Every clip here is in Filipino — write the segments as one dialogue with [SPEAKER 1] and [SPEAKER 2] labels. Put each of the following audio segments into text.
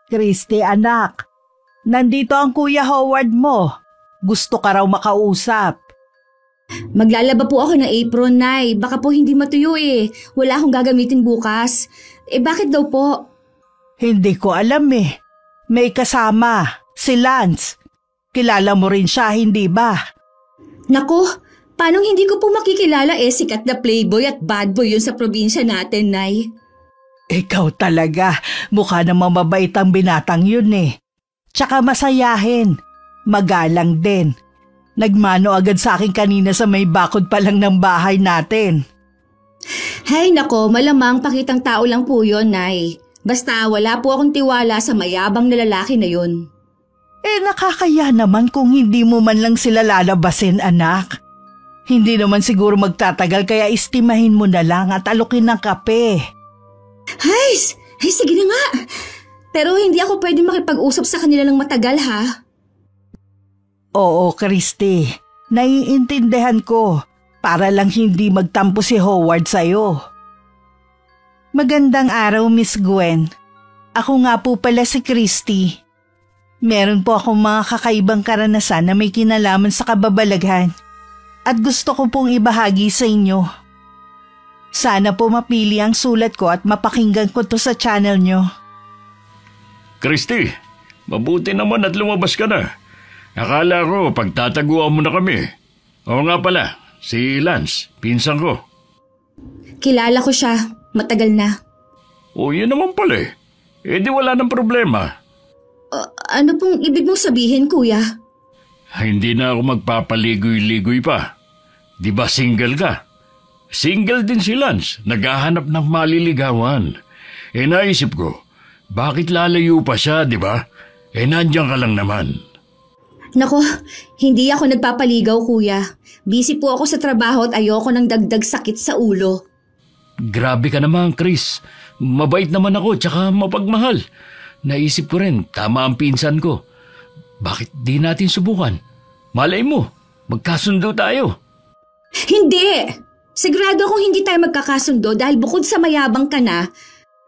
[SPEAKER 1] Christy anak, nandito ang Kuya Howard mo. Gusto ka raw makausap.
[SPEAKER 2] Maglalaba po ako ng apron, Nay. Baka po hindi matuyo eh. Wala akong gagamitin bukas. Bakit daw po?
[SPEAKER 1] Hindi ko alam eh. May kasama, si Lance. Kilala mo rin siya, hindi ba?
[SPEAKER 2] Naku, paano hindi ko po makikilala sikat na playboy at bad boy yun sa probinsya natin, Nay.
[SPEAKER 1] Ikaw talaga, mukha namang mabait ang binatang yun eh. Tsaka masayahin, magalang din. Nagmano agad sa akin kanina sa may bakod pa lang ng bahay natin.
[SPEAKER 2] Hay nako, malamang pakitang tao lang po yun, Nay. Basta wala po akong tiwala sa mayabang na lalaki na yun.
[SPEAKER 1] Nakakaya naman kung hindi mo man lang sila lalabasin, anak. Hindi naman siguro magtatagal kaya istimahin mo na lang at alukin ng kape.
[SPEAKER 2] Hay, sige na nga. Pero hindi ako pwede makipag-usap sa kanila ng matagal, ha?
[SPEAKER 1] Oo, Christy. Naiintindihan ko. Para lang hindi magtampo si Howard sa'yo. Magandang araw, Miss Gwen. Ako nga po pala si Christy. Meron po akong mga kakaibang karanasan na may kinalaman sa kababalaghan. At gusto ko pong ibahagi sa inyo. Sana po mapili ang sulat ko at mapakinggan ko to sa channel nyo.
[SPEAKER 3] Christy, mabuti naman at lumabas ka na. Akala ko pagtataguan mo na kami. Oo nga pala, si Lance, pinsan ko.
[SPEAKER 2] Kilala ko siya, matagal na.
[SPEAKER 3] O yun naman pala eh. Di wala ng problema.
[SPEAKER 2] Ano pong ibig mong sabihin, kuya?
[SPEAKER 3] Hindi na ako magpapaligoy-ligoy pa. Di ba single ka? Single din si Lance, naghahanap ng maliligawan. Naisip ko, bakit lalayo pa siya, di ba? Nandiyan ka lang naman.
[SPEAKER 2] Nako, hindi ako nagpapaligaw, kuya. Busy po ako sa trabaho at ayoko ng dagdag sakit sa ulo.
[SPEAKER 3] Grabe ka naman, Chris. Mabait naman ako, tsaka mapagmahal. Naisip ko rin, tama ang pinsan ko. Bakit di natin subukan? Malay mo, magkasundo tayo.
[SPEAKER 2] Hindi! Sigurado akong hindi tayo magkakasundo dahil bukod sa mayabang ka na,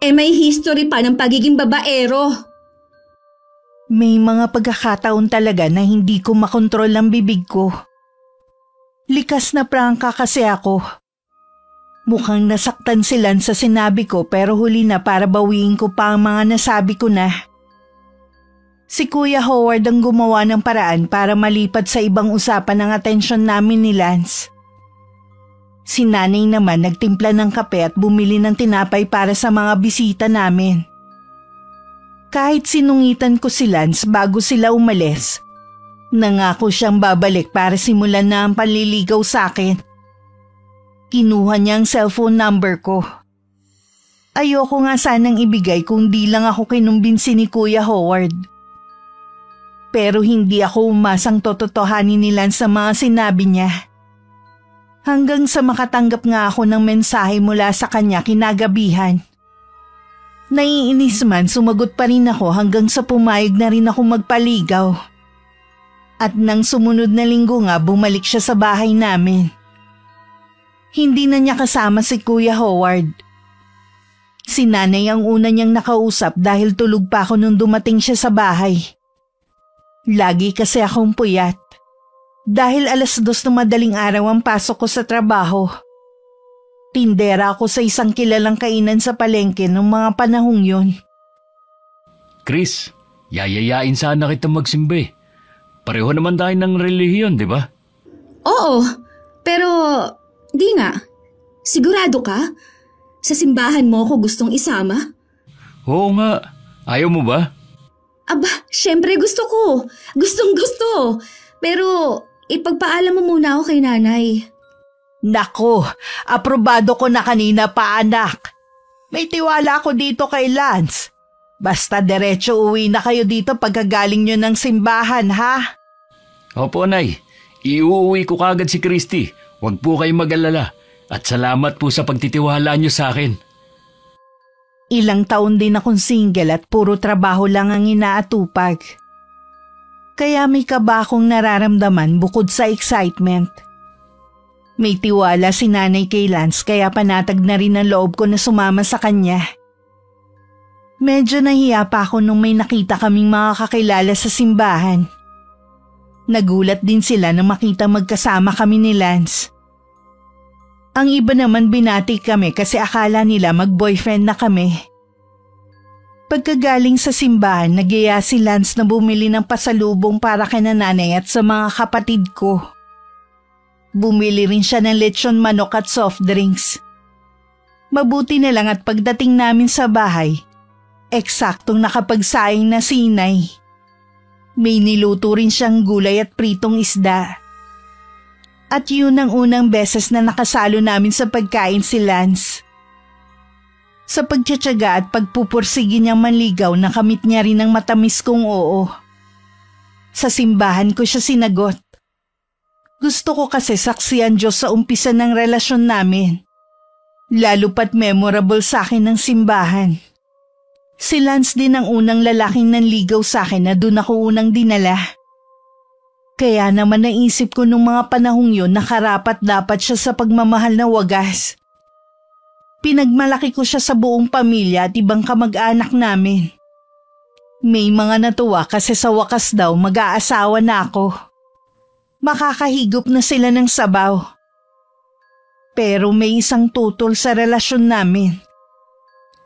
[SPEAKER 2] may history pa ng pagiging babaero.
[SPEAKER 1] May mga pagkakataon talaga na hindi ko makontrol ang bibig ko. Likas na prangka kasi ako. Mukhang nasaktan sila sa sinabi ko pero huli na para bawiin ko pa ang mga nasabi ko na. Si Kuya Howard ang gumawa ng paraan para malipat sa ibang usapan ang atensyon namin ni Lance. Si Nanay naman nagtimpla ng kape at bumili ng tinapay para sa mga bisita namin. Kahit sinungitan ko si Lance bago sila umalis, nangako siyang babalik para simulan na ang panliligaw sa akin. Kinuha niya ang cellphone number ko. Ayoko nga sanang ibigay kung di lang ako kinumbinsi ni Kuya Howard. Pero hindi ako umasang tototohanin ni Lance sa mga sinabi niya. Hanggang sa makatanggap nga ako ng mensahe mula sa kanya kinagabihan. Naiinis man, sumagot pa rin ako hanggang sa pumayag na rin ako magpaligaw. At nang sumunod na linggo nga bumalik siya sa bahay namin. Hindi na niya kasama si Kuya Howard. Si Nanay ang una niyang nakausap dahil tulog pa ako nung dumating siya sa bahay. Lagi kasi akong puyat. Dahil 2:00 ng madaling araw ang pasok ko sa trabaho. Tindera ako sa isang kilalang kainan sa palengke noong mga panahong yun.
[SPEAKER 3] Chris, yayayain sana kita magsimba. Pareho naman tayo ng relihiyon, di ba?
[SPEAKER 2] Oo, pero di nga. Sigurado ka? Sa simbahan mo ako gustong isama?
[SPEAKER 3] Oo nga. Ayaw mo ba?
[SPEAKER 2] Aba, syempre gusto ko. Gustong gusto. Pero ipagpaalam mo muna ako kay Nanay.
[SPEAKER 1] Nako, aprobado ko na kanina pa anak. May tiwala ako dito kay Lance. Basta diretso uwi na kayo dito pagkagaling nyo ng simbahan, ha?
[SPEAKER 3] Opo, Nay. Iuuwi ko kagad si Christy. Huwag po kayong mag-alala. At salamat po sa pagtitiwala nyo sa akin.
[SPEAKER 1] Ilang taon din akong single at puro trabaho lang ang inaatupag. Kaya may kaba akong nararamdaman bukod sa excitement. May tiwala si Nanay kay Lance kaya panatag na rin ang loob ko na sumama sa kanya. Medyo nahiya pa ako nung may nakita kaming mga kakilala sa simbahan. Nagulat din sila nang makita magkasama kami ni Lance. Ang iba naman binati kami kasi akala nila mag-boyfriend na kami. Pagkagaling sa simbahan, nagyaya si Lance na bumili ng pasalubong para kay nanay at sa mga kapatid ko. Bumili rin siya ng lechon manok at soft drinks. Mabuti na lang at pagdating namin sa bahay, eksaktong nakapagsaing na si Inay. May niluto rin siyang gulay at pritong isda. At yun ang unang beses na nakasalo namin sa pagkain si Lance. Sa pagtsatsaga at pagpupursige niyang manligaw, nakamit niya rin ang matamis kong oo. Sa simbahan ko siya sinagot. Gusto ko kasi saksihan Diyos sa umpisa ng relasyon namin. Lalo pat memorable sa akin ng simbahan. Si Lance din ang unang lalaking nanligaw sa akin na doon ako unang dinala. Kaya naman naisip ko nung mga panahong yun na karapat dapat siya sa pagmamahal na wagas. Pinagmalaki ko siya sa buong pamilya at ibang kamag-anak namin. May mga natuwa kasi sa wakas daw mag-aasawa na ako. Makakahigop na sila ng sabaw. Pero may isang tutol sa relasyon namin.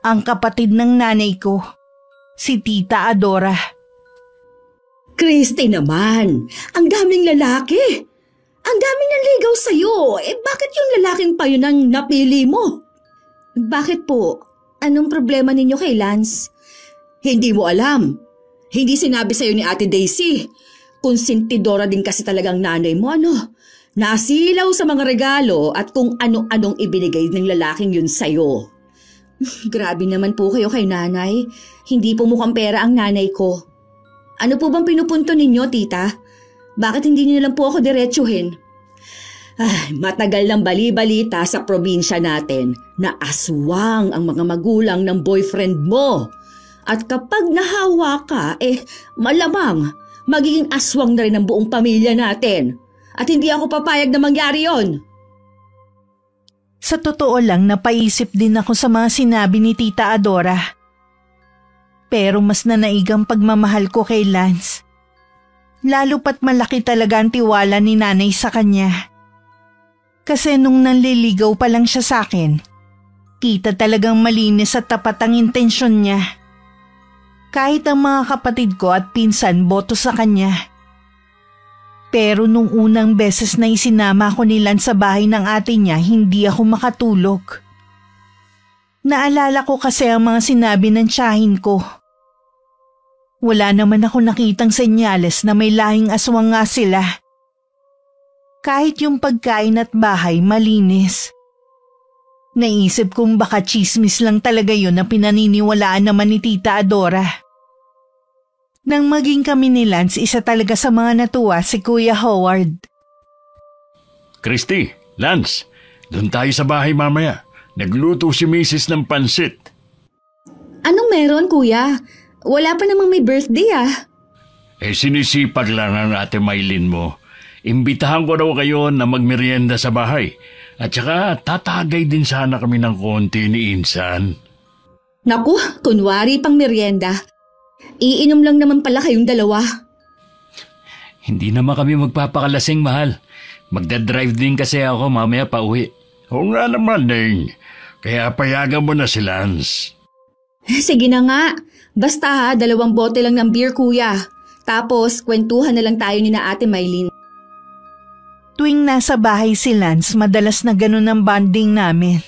[SPEAKER 1] Ang kapatid ng nanay ko, si Tita Adora.
[SPEAKER 2] Christy naman, ang daming lalaki. Ang daming nanligaw sa'yo. Bakit yung lalaking pa yun ang napili mo? Bakit po? Anong problema ninyo kay Lance? Hindi mo alam. Hindi sinabi sa'yo ni Ate Daisy. Konsentidora din kasi talagang nanay mo, ano? Nasilaw sa mga regalo at kung ano-anong ibinigay ng lalaking yun sa'yo. Grabe naman po kayo kay nanay. Hindi po mukhang pera ang nanay ko. Ano po bang pinupunto ninyo, tita? Bakit hindi niyo lang po ako diretsuhin? Matagal ng bali-balita sa probinsya natin na aswang ang mga magulang ng boyfriend mo. At kapag nahawa ka, malamang magiging aswang na rin ang buong pamilya natin. At hindi ako papayag na mangyari yon.
[SPEAKER 1] Sa totoo lang, napaisip din ako sa mga sinabi ni Tita Adora. Pero mas nanaigang pagmamahal ko kay Lance. Lalo pat malaki talaga ang tiwala ni nanay sa kanya. Kasi nung nanliligaw pa lang siya sa akin, kita talagang malinis at tapat ang intensyon niya. Kahit ang mga kapatid ko at pinsan boto sa kanya. Pero nung unang beses na isinama ko ni Lance sa bahay ng ate niya, hindi ako makatulog. Naalala ko kasi ang mga sinabi ng tiyahin ko. Wala naman ako nakitang senyales na may lahing aswang nga sila. Kahit yung pagkain at bahay malinis. Naisip kong baka chismis lang talaga yun na pinaniniwalaan naman ni Tita Adora. Nang maging kami ni Lance, isa talaga sa mga natuwa si Kuya Howard.
[SPEAKER 3] Christy, Lance, doon tayo sa bahay mamaya. Nagluto si Mrs. ng pansit.
[SPEAKER 2] Anong meron, kuya? Wala pa namang may birthday
[SPEAKER 3] Sinisipag lang ang Ate Maylin mo. Imbitahan ko raw kayo na magmerienda sa bahay. At saka tatagay din sana kami ng konti ni Insan.
[SPEAKER 2] Naku, kunwari pang merienda. Iinom lang naman pala kayong dalawa.
[SPEAKER 4] Hindi naman kami magpapakalasing, mahal. Magdadrive din kasi ako mamaya pa uwi.
[SPEAKER 3] Oo nga naman, Neng. Kaya payagan mo na si Lance.
[SPEAKER 2] Sige na nga. Basta 2 bote lang ng beer, kuya. Tapos, kwentuhan na lang tayo ni na Ate Maylin.
[SPEAKER 1] Tuwing nasa bahay si Lance, madalas na ganun ang bonding namin.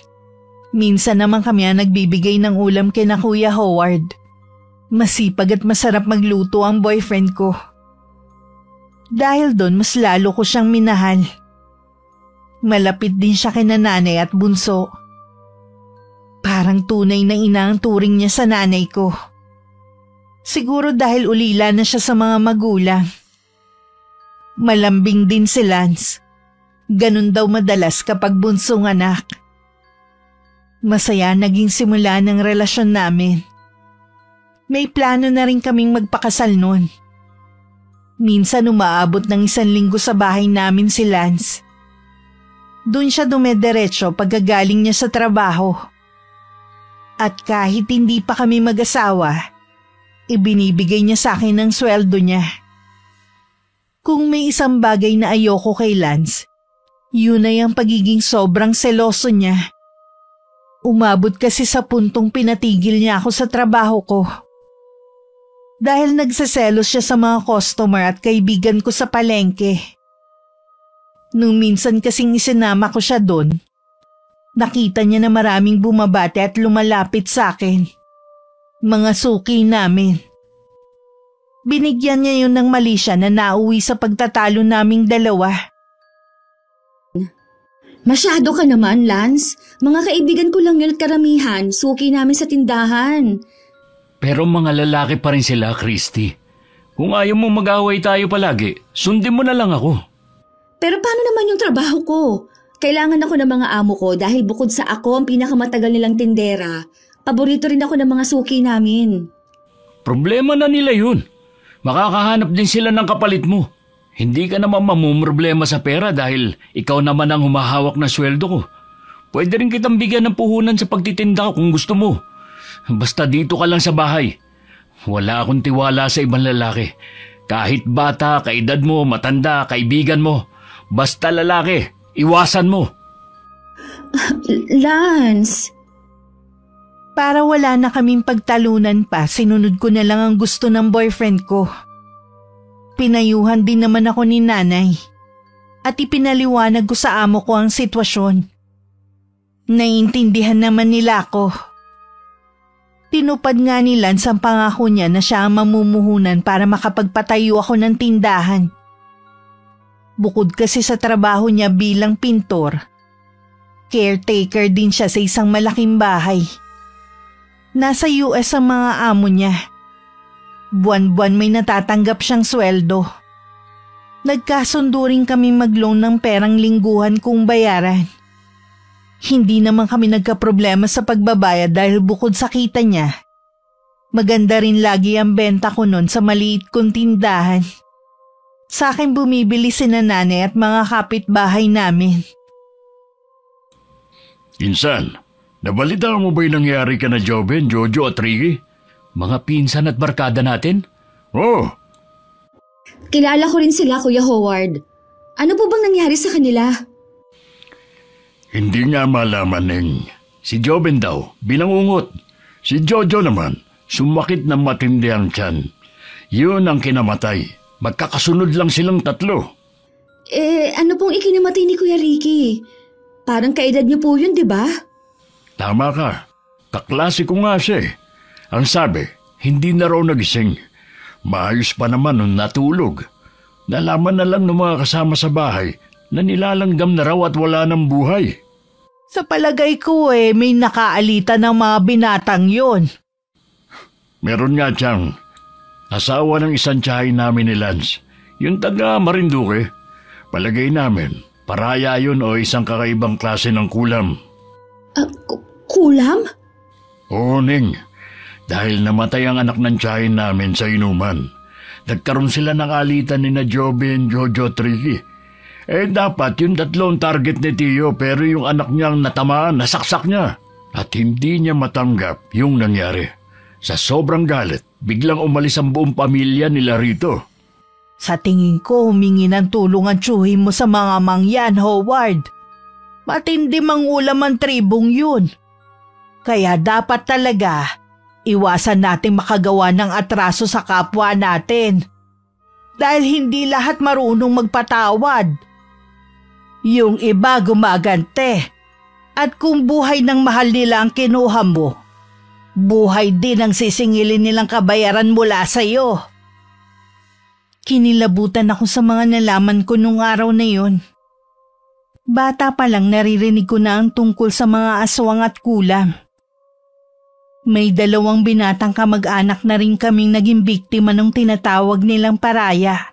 [SPEAKER 1] Minsan naman kami ang nagbibigay ng ulam kay na Kuya Howard. Masipag at masarap magluto ang boyfriend ko. Dahil doon, mas lalo ko siyang minahal. Malapit din siya kay nanay at bunso. Parang tunay na ina ang turing niya sa nanay ko. Siguro dahil ulila na siya sa mga magulang. Malambing din si Lance. Ganun daw madalas kapag bunsong anak. Masaya naging simula ng relasyon namin. May plano na rin kaming magpakasal noon. Minsan umaabot ng 1 linggo sa bahay namin si Lance. Doon siya dumediretso pagkagaling niya sa trabaho. At kahit hindi pa kami mag-asawa, ibinibigay niya sa akin ang sweldo niya. Kung may isang bagay na ayoko kay Lance, yun ay ang pagiging sobrang seloso niya. Umabot kasi sa puntong pinatigil niya ako sa trabaho ko. Dahil nagseselos siya sa mga customer at kaibigan ko sa palengke. Nung minsan kasing isinama ko siya doon, nakita niya na maraming bumabate at lumalapit sa akin. Mga suki namin. Binigyan niya yun ng mali siya na nauwi sa pagtatalo naming dalawa.
[SPEAKER 2] Masyado ka naman, Lance. Mga kaibigan ko lang yun at karamihan, suki namin sa tindahan.
[SPEAKER 4] Pero mga lalaki pa rin sila, Christy. Kung ayaw mo mag-away tayo palagi, sundin mo na lang ako.
[SPEAKER 2] Pero paano naman yung trabaho ko? Kailangan ako ng mga amo ko dahil bukod sa ako ang pinakamatagal nilang tindera, paborito rin ako ng mga suki namin.
[SPEAKER 3] Problema na nila yun. Makakahanap din sila ng kapalit mo. Hindi ka naman mamumroblema sa pera dahil ikaw naman ang humahawak na sweldo ko. Pwede rin kitang bigyan ng puhunan sa pagtitinda ko kung gusto mo. Basta dito ka lang sa bahay. Wala akong tiwala sa ibang lalaki. Kahit bata, kaedad mo, matanda, kaibigan mo. Basta lalaki, iwasan mo.
[SPEAKER 2] Lance!
[SPEAKER 1] Para wala na kaming pagtalunan pa, sinunod ko na lang ang gusto ng boyfriend ko. Pinayuhan din naman ako ni nanay at ipinaliwanag ko sa amo ko ang sitwasyon. Naiintindihan naman nila ako. Tinupad nga ni Lance ang pangako niya na siya ang mamumuhunan para makapagpatayo ako ng tindahan. Bukod kasi sa trabaho niya bilang pintor, caretaker din siya sa isang malaking bahay. Nasa US ang mga amo niya. Buwan-buwan may natatanggap siyang sweldo. Nagkasundo rin kami mag-loan ng perang lingguhan kung bayaran. Hindi naman kami nagkaproblema sa pagbabayad dahil bukod sa kita niya, maganda rin lagi ang benta ko noon sa maliit kong tindahan. Sa akin bumibili sina nanay at mga kapitbahay namin.
[SPEAKER 3] Insan, nabalita mo ba yung nangyari ka na Joven, Jojo at Ricky?
[SPEAKER 4] Mga pinsan at barkada natin?
[SPEAKER 3] Oo.
[SPEAKER 2] Kilala ko rin sila, Kuya Howard. Ano po bang nangyari sa kanila?
[SPEAKER 3] Hindi nga malaman, Neng. Si Joven daw, binangungot. Si Jojo naman, sumakit ng matindi ang tiyan. Yun ang kinamatay. Magkakasunod lang silang tatlo.
[SPEAKER 2] Ano pong ikinamatay ni Kuya Ricky? Parang kaedad niyo po yun, di ba?
[SPEAKER 3] Tama ka. Kaklase ko nga siya eh. Ang sabi, hindi na raw nagising. Maayos pa naman nung natulog. Nalaman na lang ng mga kasama sa bahay na nilalanggam na raw at wala ng buhay.
[SPEAKER 1] Sa palagay ko may nakaalita ng mga binatang yon.
[SPEAKER 3] Meron nga siyang asawa ng isang tiyahin namin ni Lance. Yung taga Marinduque. Palagay namin, paraya yun o isang kakaibang klase ng kulam.
[SPEAKER 2] Kulam?
[SPEAKER 3] Oo, Ning. Dahil namatay ang anak ng tiyahin namin sa inuman. Nagkaroon sila ng alitan ni na Joven, Jojo at Ricky. Dapat yung tatlong target ni Tio pero yung anak niyang natamaan, nasaksak niya. At hindi niya matanggap yung nangyari. Sa sobrang galit, biglang umalis ang buong pamilya nila rito.
[SPEAKER 1] Sa tingin ko, humingi ng tulong ang tsuhin mo sa mga mangyan, Howard. Matindi mangulam ang tribong yun. Kaya dapat talaga, iwasan natin makagawa ng atraso sa kapwa natin. Dahil hindi lahat marunong magpatawad. Yung iba gumagante. At kung buhay ng mahal nila ang kinuha mo, buhay din ang sisingilin nilang kabayaran mula sa iyo. Kinilabutan ako sa mga nalaman ko nung araw na yun. Bata pa lang naririnig ko na ang tungkol sa mga aswang at kulam. May 2 binatang kamag-anak na rin kaming naging biktima ng tinatawag nilang paraya.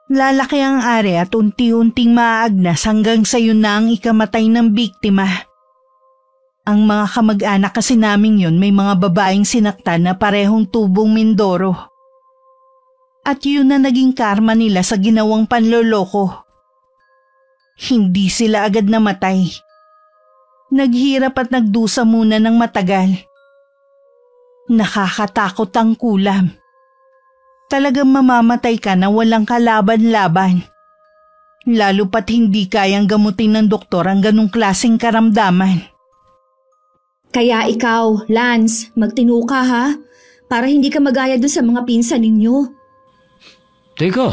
[SPEAKER 1] Lalaki ang ari at unti-unting maaagnas hanggang sa yun na ang ikamatay ng biktima. Ang mga kamag-anak kasi naming yun may mga babaeng sinaktan na parehong tubong Mindoro. At yun na naging karma nila sa ginawang panloloko. Hindi sila agad namatay. Naghirap at nagdusa muna ng matagal. Nakakatakot ang kulam. Talagang mamamatay ka na walang kalaban-laban. Lalo pat hindi kayang gamutin ng doktor ang ganong klaseng karamdaman.
[SPEAKER 2] Kaya ikaw, Lance, magtino ka ha? Para hindi ka magaya doon sa mga pinsan ninyo.
[SPEAKER 3] Teka,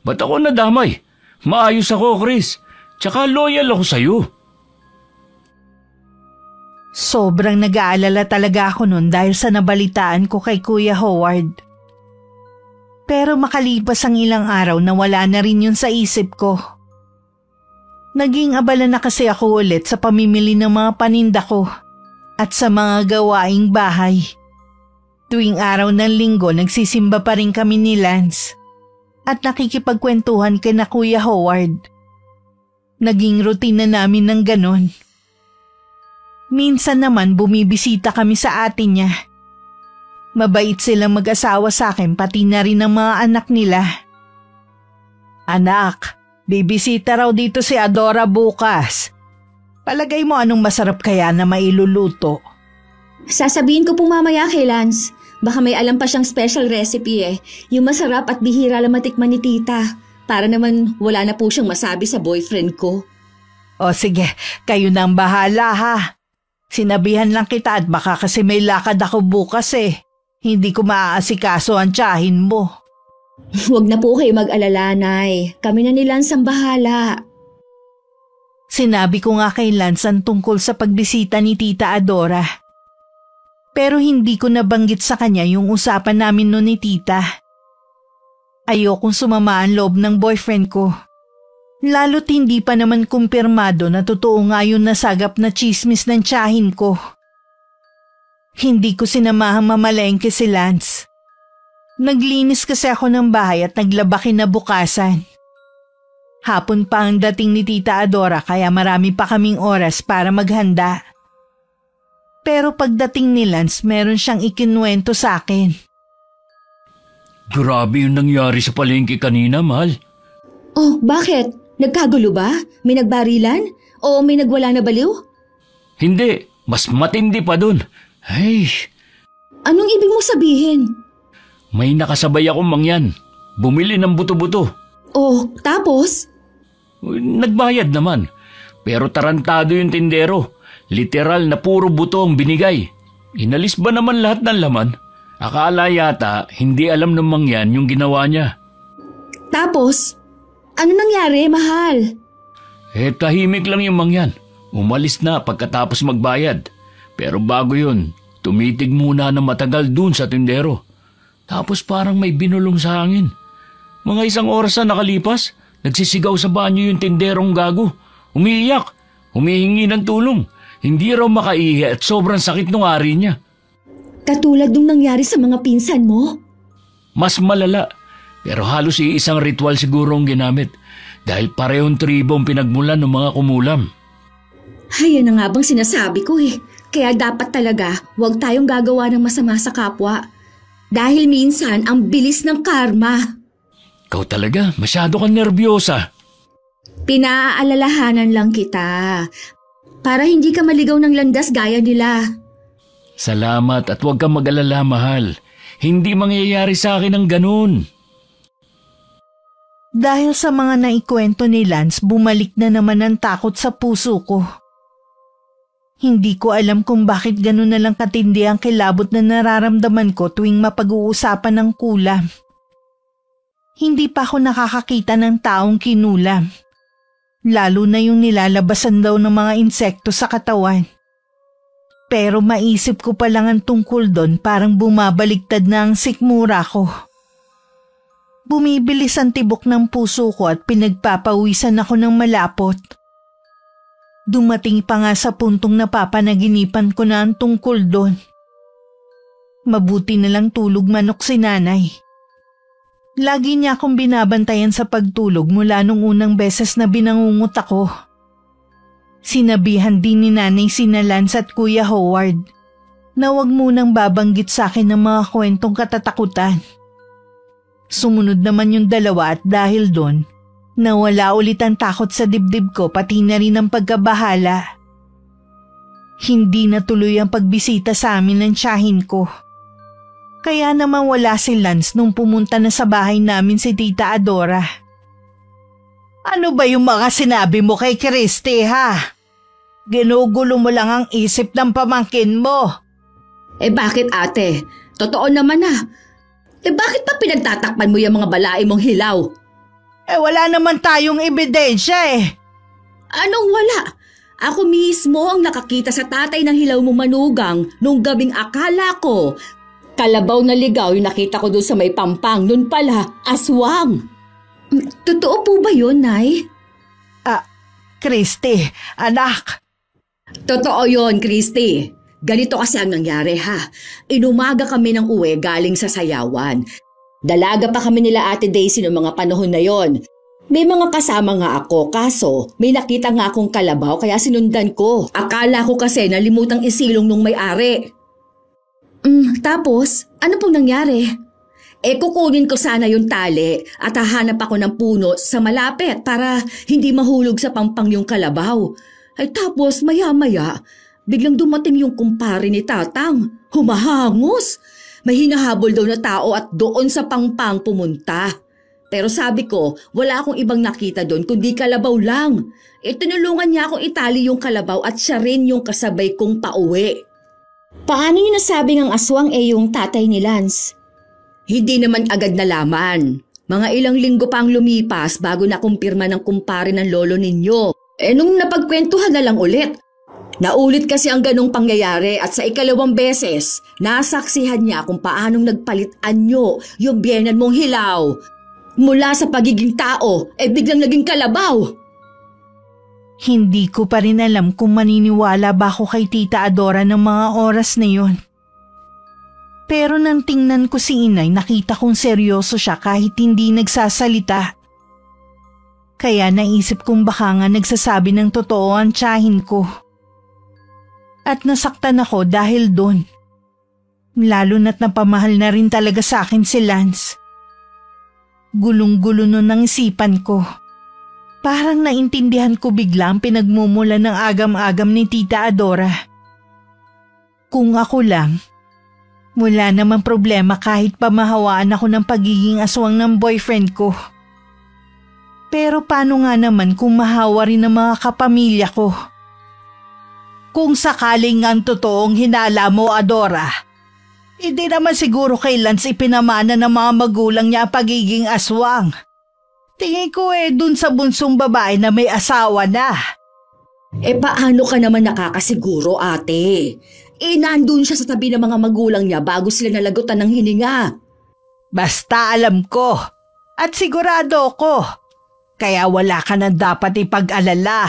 [SPEAKER 3] ba't ako nadamay? Maayos ako, Chris. Tsaka loyal ako sa'yo.
[SPEAKER 1] Sobrang nag-aalala talaga ako noon dahil sa nabalitaan ko kay Kuya Howard. Pero makalipas ang ilang araw na wala na rin yun sa isip ko. Naging abala na kasi ako ulit sa pamimili ng mga paninda ko at sa mga gawaing bahay. Tuwing araw ng linggo nagsisimba pa rin kami ni Lance at nakikipagkwentuhan kay na Kuya Howard. Naging routine na namin ng ganon. Minsan naman bumibisita kami sa atin niya. Mabait silang mag-asawa sa akin pati na rin ang mga anak nila. Anak, bibisita raw dito si Adora bukas. Palagay mo anong masarap kaya na mailuluto?
[SPEAKER 2] Sasabihin ko po mamaya kay Lance. Baka may alam pa siyang special recipe eh. Yung masarap at bihira lang matikman ni tita. Para naman wala na po siyang masabi sa boyfriend ko.
[SPEAKER 1] O sige, kayo nang bahala ha. Sinabihan lang kita at baka kasi may lakad ako bukas eh. Hindi ko maaasikaso ang tiyahin mo.
[SPEAKER 2] Huwag na po kayo mag-alala, Nay. Kami na ni Lance ang bahala.
[SPEAKER 1] Sinabi ko nga kay Lance ang tungkol sa pagbisita ni Tita Adora. Pero hindi ko nabanggit sa kanya yung usapan namin noon ni Tita. Ayokong sumama ang loob ng boyfriend ko. Lalo't hindi pa naman kumpirmado na totoo nga yung nasagap na chismis ng tiyahin ko. Hindi ko sinamahang mamalengke si Lance. Naglinis kasi ako ng bahay at naglaba kinabukasan. Hapon pa ang dating ni Tita Adora kaya marami pa kaming oras para maghanda. Pero pagdating ni Lance meron siyang ikinuwento sa akin.
[SPEAKER 3] Grabe yung nangyari sa palengke kanina, mahal.
[SPEAKER 2] Oh, bakit? Nagkagulo ba? May nagbarilan? O may nagwala na baliw?
[SPEAKER 3] Hindi, mas matindi pa dun. Ay,
[SPEAKER 2] Anong ibig mo sabihin?
[SPEAKER 3] may nakasabay akong mangyan. Bumili ng buto-buto.
[SPEAKER 2] Oh, tapos?
[SPEAKER 3] Nagbayad naman. Pero tarantado yung tindero. Literal na puro buto ang binigay. Inalis ba naman lahat ng laman? Akala yata hindi alam ng mangyan yung ginawa niya.
[SPEAKER 2] Tapos? Ano nangyari, mahal?
[SPEAKER 3] Tahimik lang yung mangyan. Umalis na pagkatapos magbayad. Pero bago yun, tumitig muna na matagal dun sa tindero. Tapos parang may binulong sa hangin. Mga 1 oras na nakalipas, nagsisigaw sa banyo yung tinderong gago. Umiiyak, humihingi ng tulong. Hindi raw makaihi at sobrang sakit nung ari niya.
[SPEAKER 2] Katulad nung nangyari sa mga pinsan mo?
[SPEAKER 3] Mas malala, pero halos iisang ritual siguro ang ginamit dahil parehong tribo ang pinagmulan ng mga kumulam.
[SPEAKER 2] Ay, yan na nga bang sinasabi ko eh. Kaya dapat talaga huwag tayong gagawa ng masama sa kapwa. Dahil minsan ang bilis ng karma.
[SPEAKER 3] Ikaw talaga, masyado kang nervyosa.
[SPEAKER 2] Pinaalalahanan lang kita. Para hindi ka maligaw ng landas gaya nila.
[SPEAKER 3] Salamat at huwag kang mag-alala, mahal. Hindi mangyayari sa akin ang ganun.
[SPEAKER 1] Dahil sa mga naikwento ni Lance, bumalik na naman ang takot sa puso ko. Hindi ko alam kung bakit ganun na lang katindi ang kilabot na nararamdaman ko tuwing mapag-uusapan ng kulam. Hindi pa ako nakakakita ng taong kinulam. Lalo na yung nilalabasan daw ng mga insekto sa katawan. Pero maisip ko pa lang ang tungkol doon parang bumabaliktad na ang sikmura ko. Bumibilis ang tibok ng puso ko at pinagpapawisan ako ng malapot. Dumating pa nga sa puntong napapanaginipan ko na ang tungkol doon. Mabuti na lang tulog manok si nanay. Lagi niya akong binabantayan sa pagtulog mula nung unang beses na binangungot ako. Sinabihan din ni nanay sina Lance at Kuya Howard na huwag munang babanggit sa akin ng mga kwentong katatakutan. Sumunod naman yung dalawa at dahil doon, nawala ulit ang takot sa dibdib ko pati na rin ang pagkabahala. Hindi na tuloy ang pagbisita sa amin ng tiyahin ko. Kaya naman wala si Lance nung pumunta na sa bahay namin si Tita Adora. Ano ba yung mga sinabi mo kay Christy, ha? Ginugulo mo lang ang isip ng pamangkin mo.
[SPEAKER 2] Bakit ate? Totoo naman na. Bakit pa pinagtatakpan mo yung mga balai mong hilaw?
[SPEAKER 1] Wala naman tayong ebidensya
[SPEAKER 2] Anong wala? Ako mismo ang nakakita sa tatay ng hilaw mo manugang nung gabing akala ko. Kalabaw na ligaw yung nakita ko doon sa may pampang. Noon pala, aswang. Totoo po ba yun, Nay?
[SPEAKER 1] Christy, anak.
[SPEAKER 2] Totoo yun, Christy. Ganito kasi ang nangyari ha. Inumaga kami ng uwi galing sa sayawan. Dalaga pa kami nila Ate Daisy noong mga panahon na yon. May mga kasama nga ako kaso may nakita nga akong kalabaw kaya sinundan ko. Akala ko kasi nalimutang isilong nung may-ari. Tapos, ano pong nangyari? Kukunin ko sana yung tali at hahanap ako ng puno sa malapit para hindi mahulog sa pampang yung kalabaw. Tapos maya-maya, biglang dumating yung kumpare ni Tatang. Humahangos. May hinahabol daw na tao at doon sa pangpang pumunta. Pero sabi ko, wala akong ibang nakita doon kundi kalabaw lang. Tinulungan niya akong itali yung kalabaw at siya rin yung kasabay kong pauwi.
[SPEAKER 5] Paano niyo nasabing ang aswang yung tatay ni Lance?
[SPEAKER 2] Hindi naman agad nalaman. Mga ilang linggo pang lumipas bago nakumpirma ng kumpare ng lolo ninyo. Nung napagkwentuhan na lang ulit. Naulit kasi ang ganong pangyayari at sa ikalawang beses, nasaksihan niya kung paanong nagpalit anyo yung biyenan mong hilaw. Mula sa pagiging tao, biglang naging kalabaw.
[SPEAKER 1] Hindi ko pa rin alam kung maniniwala ba ako kay Tita Adora ng mga oras na yon. Pero nang tingnan ko si inay, nakita kong seryoso siya kahit hindi nagsasalita. Kaya naisip kong baka nga nagsasabi ng totoo ang tiyahin ko. At nasaktan ako dahil doon. Lalo na't napamahal na rin talaga sa akin si Lance. Gulong-gulo nun ang isipan ko. Parang naintindihan ko bigla ang pinagmumula ng agam-agam ni Tita Adora. Kung ako lang, wala namang problema kahit pamahawaan ako ng pagiging aswang ng boyfriend ko. Pero paano nga naman kung mahawa rin ang mga kapamilya ko? Kung sakaling ang totoong hinala mo, Adora, hindi naman siguro kay Lance ipinamana ng mga magulang niya ang pagiging aswang. Tingin ko dun sa bunsong babae na may asawa na.
[SPEAKER 2] Paano ka naman nakakasiguro, ate? Nandun siya sa tabi ng mga magulang niya bago sila nalagutan ng hininga.
[SPEAKER 1] Basta alam ko at sigurado ko. Kaya wala ka na dapat ipag-alala.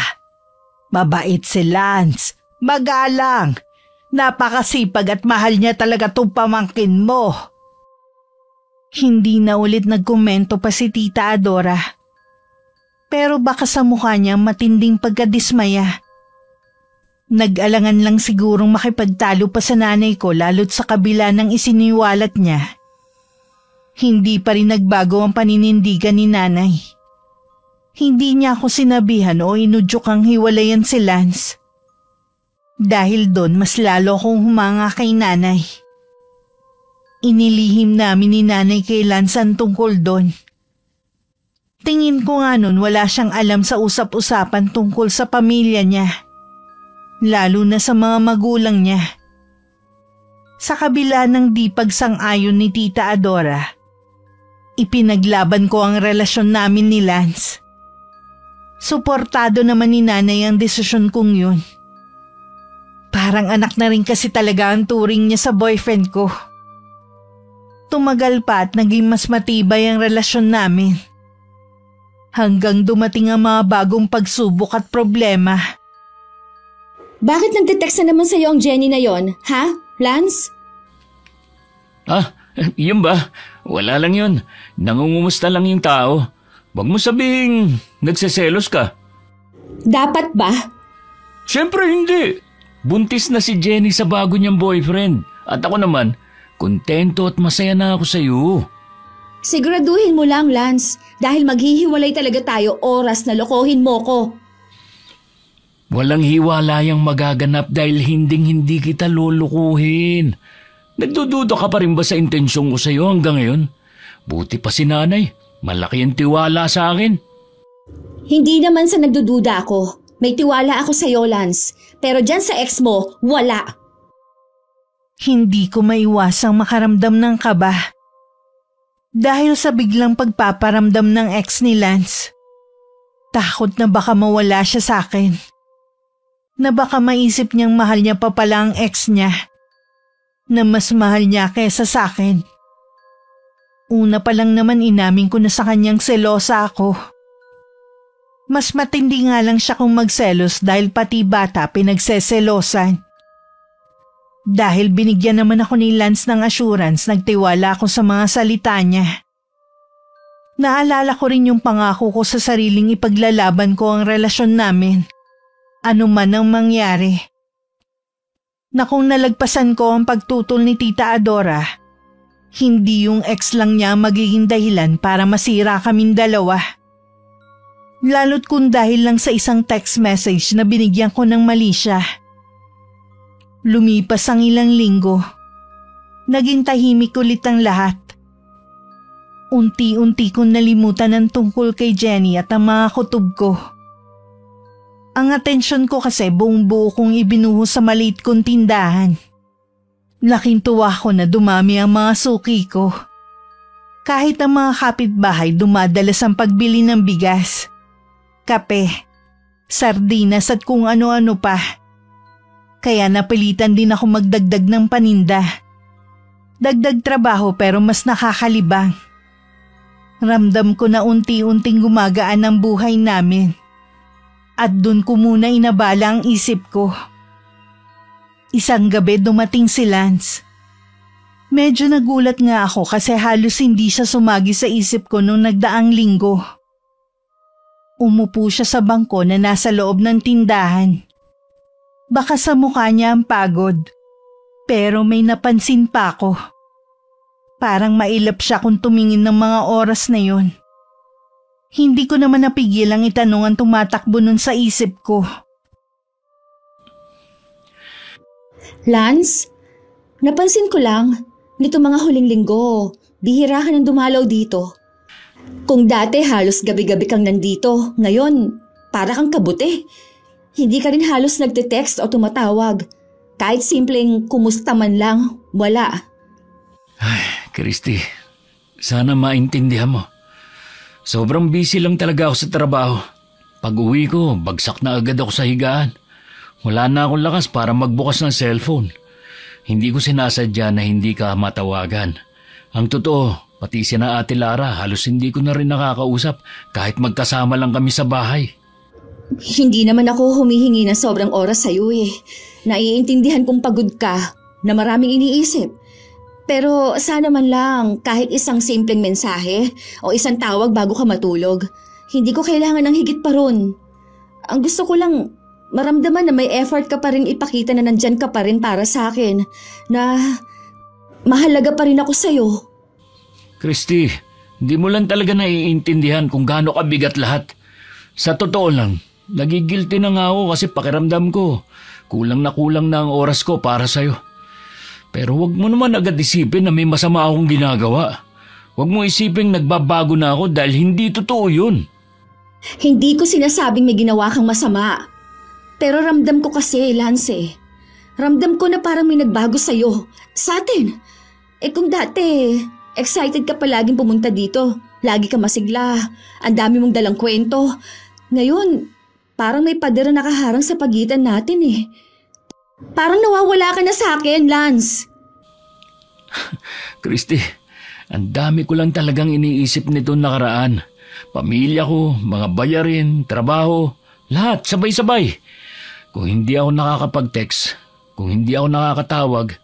[SPEAKER 1] Mabait si Lance, magalang, napakasipag at mahal niya talaga itong pamangkin mo. Hindi na ulit nagkomento pa si Tita Adora. Pero baka sa mukha niya matinding pagkadismaya. Nag-alangan lang sigurong makipagtalo pa sa nanay ko lalo't sa kabila ng isiniwalat niya. Hindi pa rin nagbago ang paninindigan ni nanay. Hindi niya ako sinabihan o inudyok ang hiwalayan si Lance. Dahil doon mas lalo akong humanga kay nanay. Inilihim namin ni nanay kay Lance ang tungkol doon. Tingin ko nga nun wala siyang alam sa usap-usapan tungkol sa pamilya niya. Lalo na sa mga magulang niya. Sa kabila ng di pagsang-ayon ni Tita Adora, ipinaglaban ko ang relasyon namin ni Lance. Suportado naman ni nanay ang desisyon kong yun. Parang anak na rin kasi talaga ang turing niya sa boyfriend ko. Tumagal pa at naging mas matibay ang relasyon namin. Hanggang dumating ang mga bagong pagsubok at problema.
[SPEAKER 5] Bakit nagte-text na naman sa'yo ang Jenny na yon, ha, Lance?
[SPEAKER 4] Yun ba? Wala lang yun. Nangungumusta lang yung tao. Wag mo sabihing nagseselos ka.
[SPEAKER 5] Dapat ba?
[SPEAKER 4] Siyempre hindi. Buntis na si Jenny sa bago niyang boyfriend. At ako naman, kontento at masaya na ako sa'yo.
[SPEAKER 5] Siguraduhin mo lang, Lance. Dahil maghihiwalay talaga tayo oras na lokohin mo ko.
[SPEAKER 4] Walang hiwalayang magaganap dahil hinding-hindi kita lulukuhin. Nagdududa ka pa rin ba sa intensyon ko sa'yo hanggang ngayon? Buti pa si nanay. Malaki ang tiwala sa akin.
[SPEAKER 5] Hindi naman sa nagdududa ako. May tiwala ako sa'yo, Lance. Pero dyan sa ex mo, wala.
[SPEAKER 1] Hindi ko maiwasang makaramdam ng kaba. Dahil sa biglang pagpaparamdam ng ex ni Lance. Takot na baka mawala siya sa akin. Na baka maisip niyang mahal niya pa pala ang ex niya. Na mas mahal niya kesa sa akin. Una pa lang naman inamin ko na sa kanyang selosa ako. Mas matindi nga lang siya kung magselos dahil pati bata pinagseselosan. Dahil binigyan naman ako ni Lance ng assurance, nagtiwala ako sa mga salita niya. Naalala ko rin yung pangako ko sa sariling ipaglalaban ko ang relasyon namin. Ano man ang mangyari. Na kung nalagpasan ko ang pagtutol ni Tita Adora, hindi yung ex lang niya magiging dahilan para masira kaming dalawa. Lalo't kung dahil lang sa isang text message na binigyan ko ng mali siya. Lumipas ang ilang linggo. Naging tahimik ulit ang lahat. Unti-unti kong nalimutan ang tungkol kay Jenny at ang mga kutob ko. Ang atensyon ko kasi buong buo kong ibinuhos sa maliit kong tindahan. Laking tuwa ko na dumami ang mga suki ko. Kahit ang mga kapitbahay dumadalas ang pagbili ng bigas, kape, sardinas at kung ano-ano pa. Kaya napilitan din ako magdagdag ng paninda. Dagdag trabaho pero mas nakakalibang. Ramdam ko na unti-unting gumagaan ang buhay namin. At dun ko muna inabala ang isip ko. Isang gabi dumating si Lance. Medyo nagulat nga ako kasi halos hindi siya sumagi sa isip ko nung nagdaang linggo. Umupo siya sa bangko na nasa loob ng tindahan. Baka sa mukha niya ang pagod, pero may napansin pa ako. Parang mailap siya kung tumingin ng mga oras na yun. Hindi ko naman napigil ang itanong ang tumatakbo nun sa isip ko.
[SPEAKER 5] Lance, napansin ko lang, nito mga huling linggo, bihira ka nang dumalaw dito. Kung dati halos gabi-gabi kang nandito, ngayon para kang kabuti. Hindi ka rin halos nagte-text o tumatawag. Kahit simpleng kumusta man lang, wala.
[SPEAKER 4] Ay, Christy, sana maintindihan mo. Sobrang busy lang talaga ako sa trabaho. Pag uwi ko, bagsak na agad ako sa higaan. Wala na akong lakas para magbukas ng cellphone. Hindi ko sinasadya na hindi ka matawagan. Ang totoo, pati si na Ate Lara, halos hindi ko na rin nakakausap kahit magkasama lang kami sa bahay.
[SPEAKER 5] Hindi naman ako humihingi ng sobrang oras sa'yo eh. Naiintindihan kong pagod ka, na maraming iniisip. Pero sana man lang kahit isang simpleng mensahe o isang tawag bago ka matulog. Hindi ko kailangan ng higit pa ron. Ang gusto ko lang maramdaman na may effort ka pa rin ipakita na nandyan ka pa rin para sa akin. Na mahalaga pa rin ako sa'yo.
[SPEAKER 4] Christy, hindi mo lang talaga naiintindihan kung gaano kabigat lahat. Sa totoo lang, nagigilty na nga ako kasi pakiramdam ko. Kulang na ang oras ko para sa'yo. Pero wag mo naman agad isipin na may masama akong ginagawa. Wag mo isipin nagbabago na ako dahil hindi totoo yun.
[SPEAKER 5] Hindi ko sinasabing may ginawa kang masama. Pero ramdam ko kasi, Lance eh. Ramdam ko na parang may nagbago sa'yo. Sa atin. Kung dati, excited ka palaging pumunta dito. Lagi ka masigla. Ang dami mong dalang kwento. Ngayon, parang may pader na nakaharang sa pagitan natin eh. Parang nawawala ka na sa akin, Lance.
[SPEAKER 4] Christy, ang dami ko lang talagang iniisip nito nakaraan. Pamilya ko, mga bayarin, trabaho, lahat sabay-sabay. Kung hindi ako nakakapag-text, kung hindi ako nakakatawag,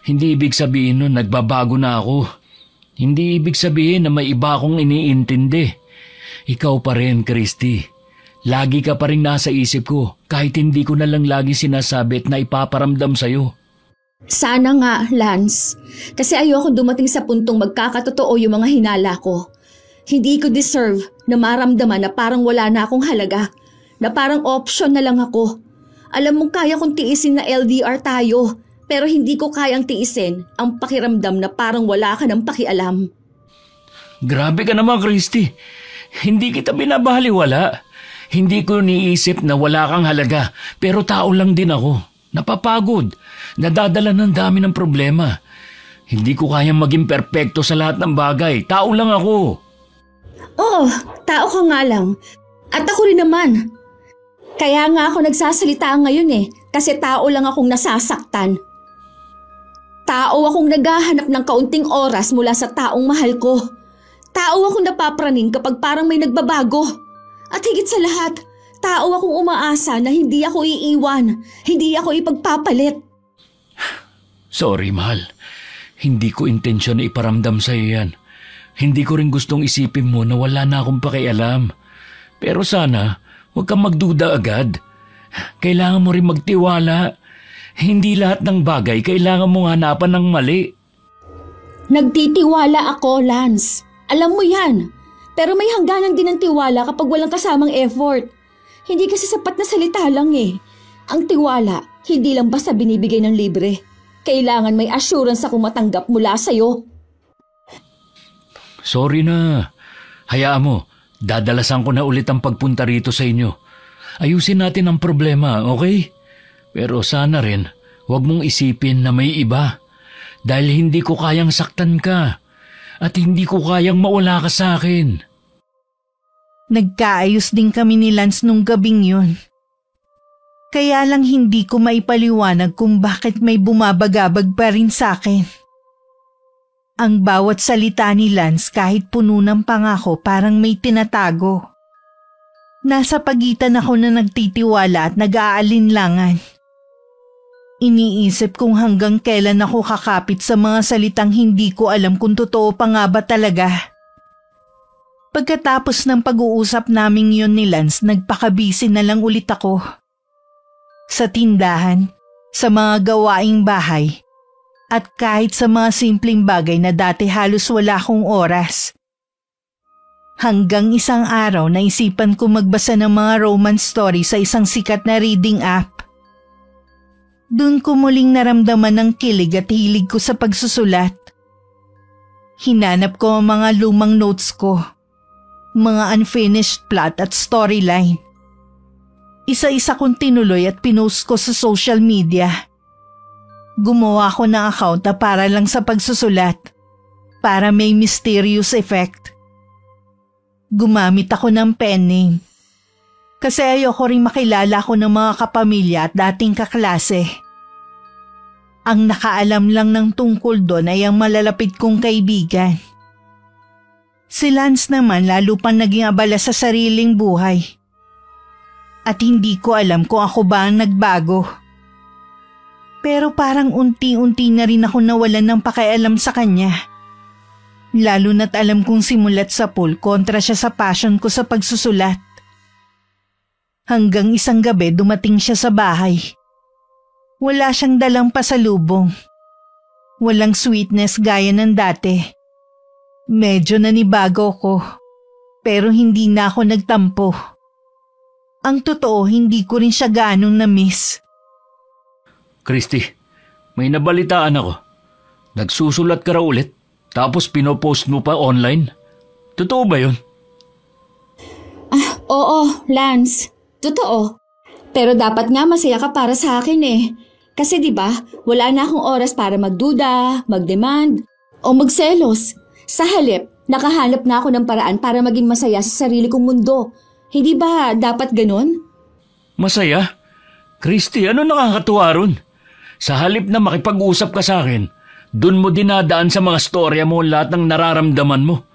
[SPEAKER 4] hindi ibig sabihin nun nagbabago na ako. Hindi ibig sabihin na may iba akong iniintindi. Ikaw pa rin, Christy. Lagi ka pa rin nasa isip ko kahit hindi ko na lang lagi sinasabi at naipaparamdam sa'yo.
[SPEAKER 5] Sana nga, Lance. Kasi ayoko dumating sa puntong magkakatotoo yung mga hinala ko. Hindi ko deserve na maramdaman na parang wala na akong halaga, na parang option na lang ako. Alam mong kaya kong tiisin na LDR tayo, pero hindi ko kayang tiisin ang pakiramdam na parang wala ka ng pakialam.
[SPEAKER 4] Grabe ka naman, Christy. Hindi kita binabaliwala. Hindi ko niisip na wala kang halaga, pero tao lang din ako. Napapagod. Nadadala ng dami ng problema. Hindi ko kayang maging perpekto sa lahat ng bagay. Tao lang ako.
[SPEAKER 5] Oo, tao ka nga lang. At ako rin naman. Kaya nga ako nagsasalita ngayon kasi tao lang akong nasasaktan. Tao akong naghahanap ng kaunting oras mula sa taong mahal ko. Tao akong napapraning kapag parang may nagbabago. At higit sa lahat, tao akong umaasa na hindi ako iiwan, hindi ako ipagpapalit.
[SPEAKER 4] Sorry, mahal. Hindi ko intensyon na iparamdam sa iyo yan. Hindi ko rin gustong isipin mo na wala na akong pakialam. Pero sana, huwag kang magduda agad. Kailangan mo rin magtiwala. Hindi lahat ng bagay kailangan mong hanapan ng mali.
[SPEAKER 5] Nagtitiwala ako, Lance. Alam mo yan. Pero may hangganan din ang tiwala kapag walang kasamang effort. Hindi kasi sapat na salita lang Ang tiwala, hindi lang basta binibigay ng libre. Kailangan may assurance akong matanggap mula sa'yo.
[SPEAKER 4] Sorry na. Hayaan mo, dadalasan ko na ulit ang pagpunta rito sa inyo. Ayusin natin ang problema, okay? Pero sana rin, huwag mong isipin na may iba. Dahil hindi ko kayang saktan ka. At hindi ko kayang mawala ka sa akin.
[SPEAKER 1] Nagkaayos din kami ni Lance nung gabing yun. Kaya lang hindi ko maipaliwanag kung bakit may bumabagabag pa rin sa akin. Ang bawat salita ni Lance kahit puno ng pangako parang may tinatago. Nasa pagitan ako na nagtitiwala at nag-aalinlangan. Iniisip kung hanggang kailan ako kakapit sa mga salitang hindi ko alam kung totoo pa nga ba talaga. Pagkatapos ng pag-uusap naming yun ni Lance, nagpakabisi na lang ulit ako. Sa tindahan, sa mga gawaing bahay, at kahit sa mga simpleng bagay na dati halos wala akong oras. Hanggang isang araw naisipan ko magbasa ng mga romance story sa isang sikat na reading app. Doon ko muling naramdaman ang kilig at hilig ko sa pagsusulat. Hinanap ko ang mga lumang notes ko, mga unfinished plot at storyline. Isa-isa kong tinuloy at pinost ko sa social media. Gumawa ko ng account na para lang sa pagsusulat, para may mysterious effect. Gumamit ako ng pen name. Kasi ayoko rin makilala ko ng mga kapamilya at dating kaklase. Ang nakaalam lang ng tungkol doon ay ang malalapit kong kaibigan. Si Lance naman lalo pang naging abala sa sariling buhay. At hindi ko alam kung ako ba ang nagbago. Pero parang unti-unti na rin ako nawalan ng pakialam sa kanya. Lalo na't alam kong simulat sa pool kontra siya sa passion ko sa pagsusulat. Hanggang isang gabi dumating siya sa bahay. Wala siyang dalang pasalubong. Walang sweetness gaya ng dati. Medyo nanibago ko, pero hindi na ako nagtampo. Ang totoo, hindi ko rin siya gaanong na-miss.
[SPEAKER 4] Christy, may nabalitaan ako. Nagsusulat ka raw ulit, tapos pinopost mo pa online? Totoo ba yun?
[SPEAKER 5] Oo, Lance. Totoo. Pero dapat nga masaya ka para sa akin Kasi 'di ba, wala na akong oras para magduda, magdemand, o magselos. Sa halip, nakahanap na ako ng paraan para maging masaya sa sarili kong mundo. Hindi ba dapat ganon?
[SPEAKER 4] Masaya? Christy, ano nakakatuwa ron? Sa halip na makipag-usap ka sa akin, dun mo dinadaan sa mga storya mo lahat ng nararamdaman mo.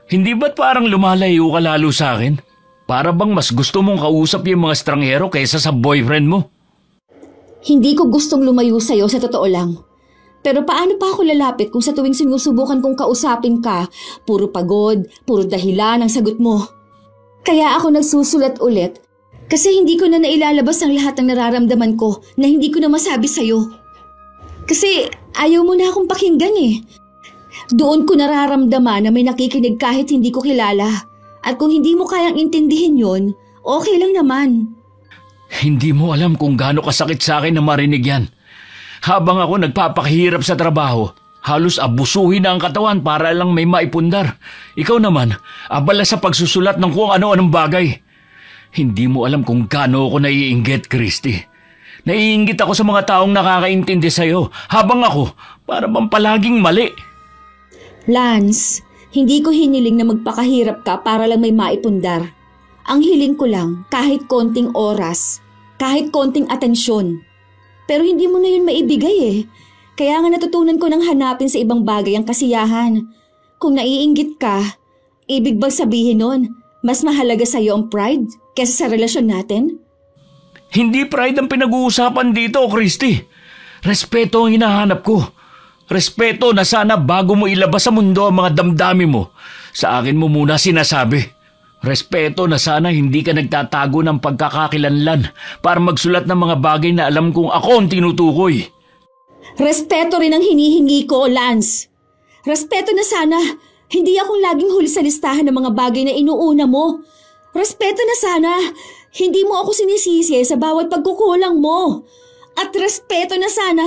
[SPEAKER 4] Hindi ba't parang lumalayo ka lalo sa akin? Para bang mas gusto mong kausap yung mga estranghero kaysa sa boyfriend mo?
[SPEAKER 5] Hindi ko gustong lumayo sa'yo sa totoo lang. Pero paano pa ako lalapit kung sa tuwing sinusubukan kong kausapin ka, puro pagod, puro dahilan ang sagot mo? Kaya ako nagsusulat ulit kasi hindi ko na nailalabas ang lahat ng nararamdaman ko na hindi ko na masabi sa'yo. Kasi ayaw mo na akong pakinggan Doon ko nararamdaman na may nakikinig kahit hindi ko kilala. At kung hindi mo kayang intindihin yun, okay lang naman.
[SPEAKER 4] Hindi mo alam kung gaano kasakit sa akin na marinig yan. Habang ako nagpapakahirap sa trabaho, halos abusuhin na ang katawan para lang may maipundar. Ikaw naman, abala sa pagsusulat ng kung ano-anong bagay. Hindi mo alam kung gaano ako naiinggit, Christy. Naiinggit ako sa mga taong nakakaintindi sa'yo, habang ako, para bang palaging mali.
[SPEAKER 5] Lance, hindi ko hiniling na magpakahirap ka para lang may maipundar. Ang hiling ko lang, kahit konting oras, kahit konting atensyon. Pero hindi mo na yun maibigay eh. Kaya nga natutunan ko nang hanapin sa ibang bagay ang kasiyahan. Kung naiinggit ka, ibig bang sabihin nun, mas mahalaga sa'yo ang pride kesa sa relasyon natin?
[SPEAKER 4] Hindi pride ang pinag-uusapan dito, Christy. Respeto ang hinahanap ko. Respeto na sana bago mo ilabas sa mundo ang mga damdamin mo, sa akin mo muna sinasabi. Respeto na sana hindi ka nagtatago ng pagkakakilanlan para magsulat ng mga bagay na alam kong ako ang tinutukoy.
[SPEAKER 5] Respeto rin ang hinihingi ko, Lance. Respeto na sana hindi akong laging huli sa listahan ng mga bagay na inuuna mo. Respeto na sana hindi mo ako sinisisi sa bawat pagkukulang mo. At respeto na sana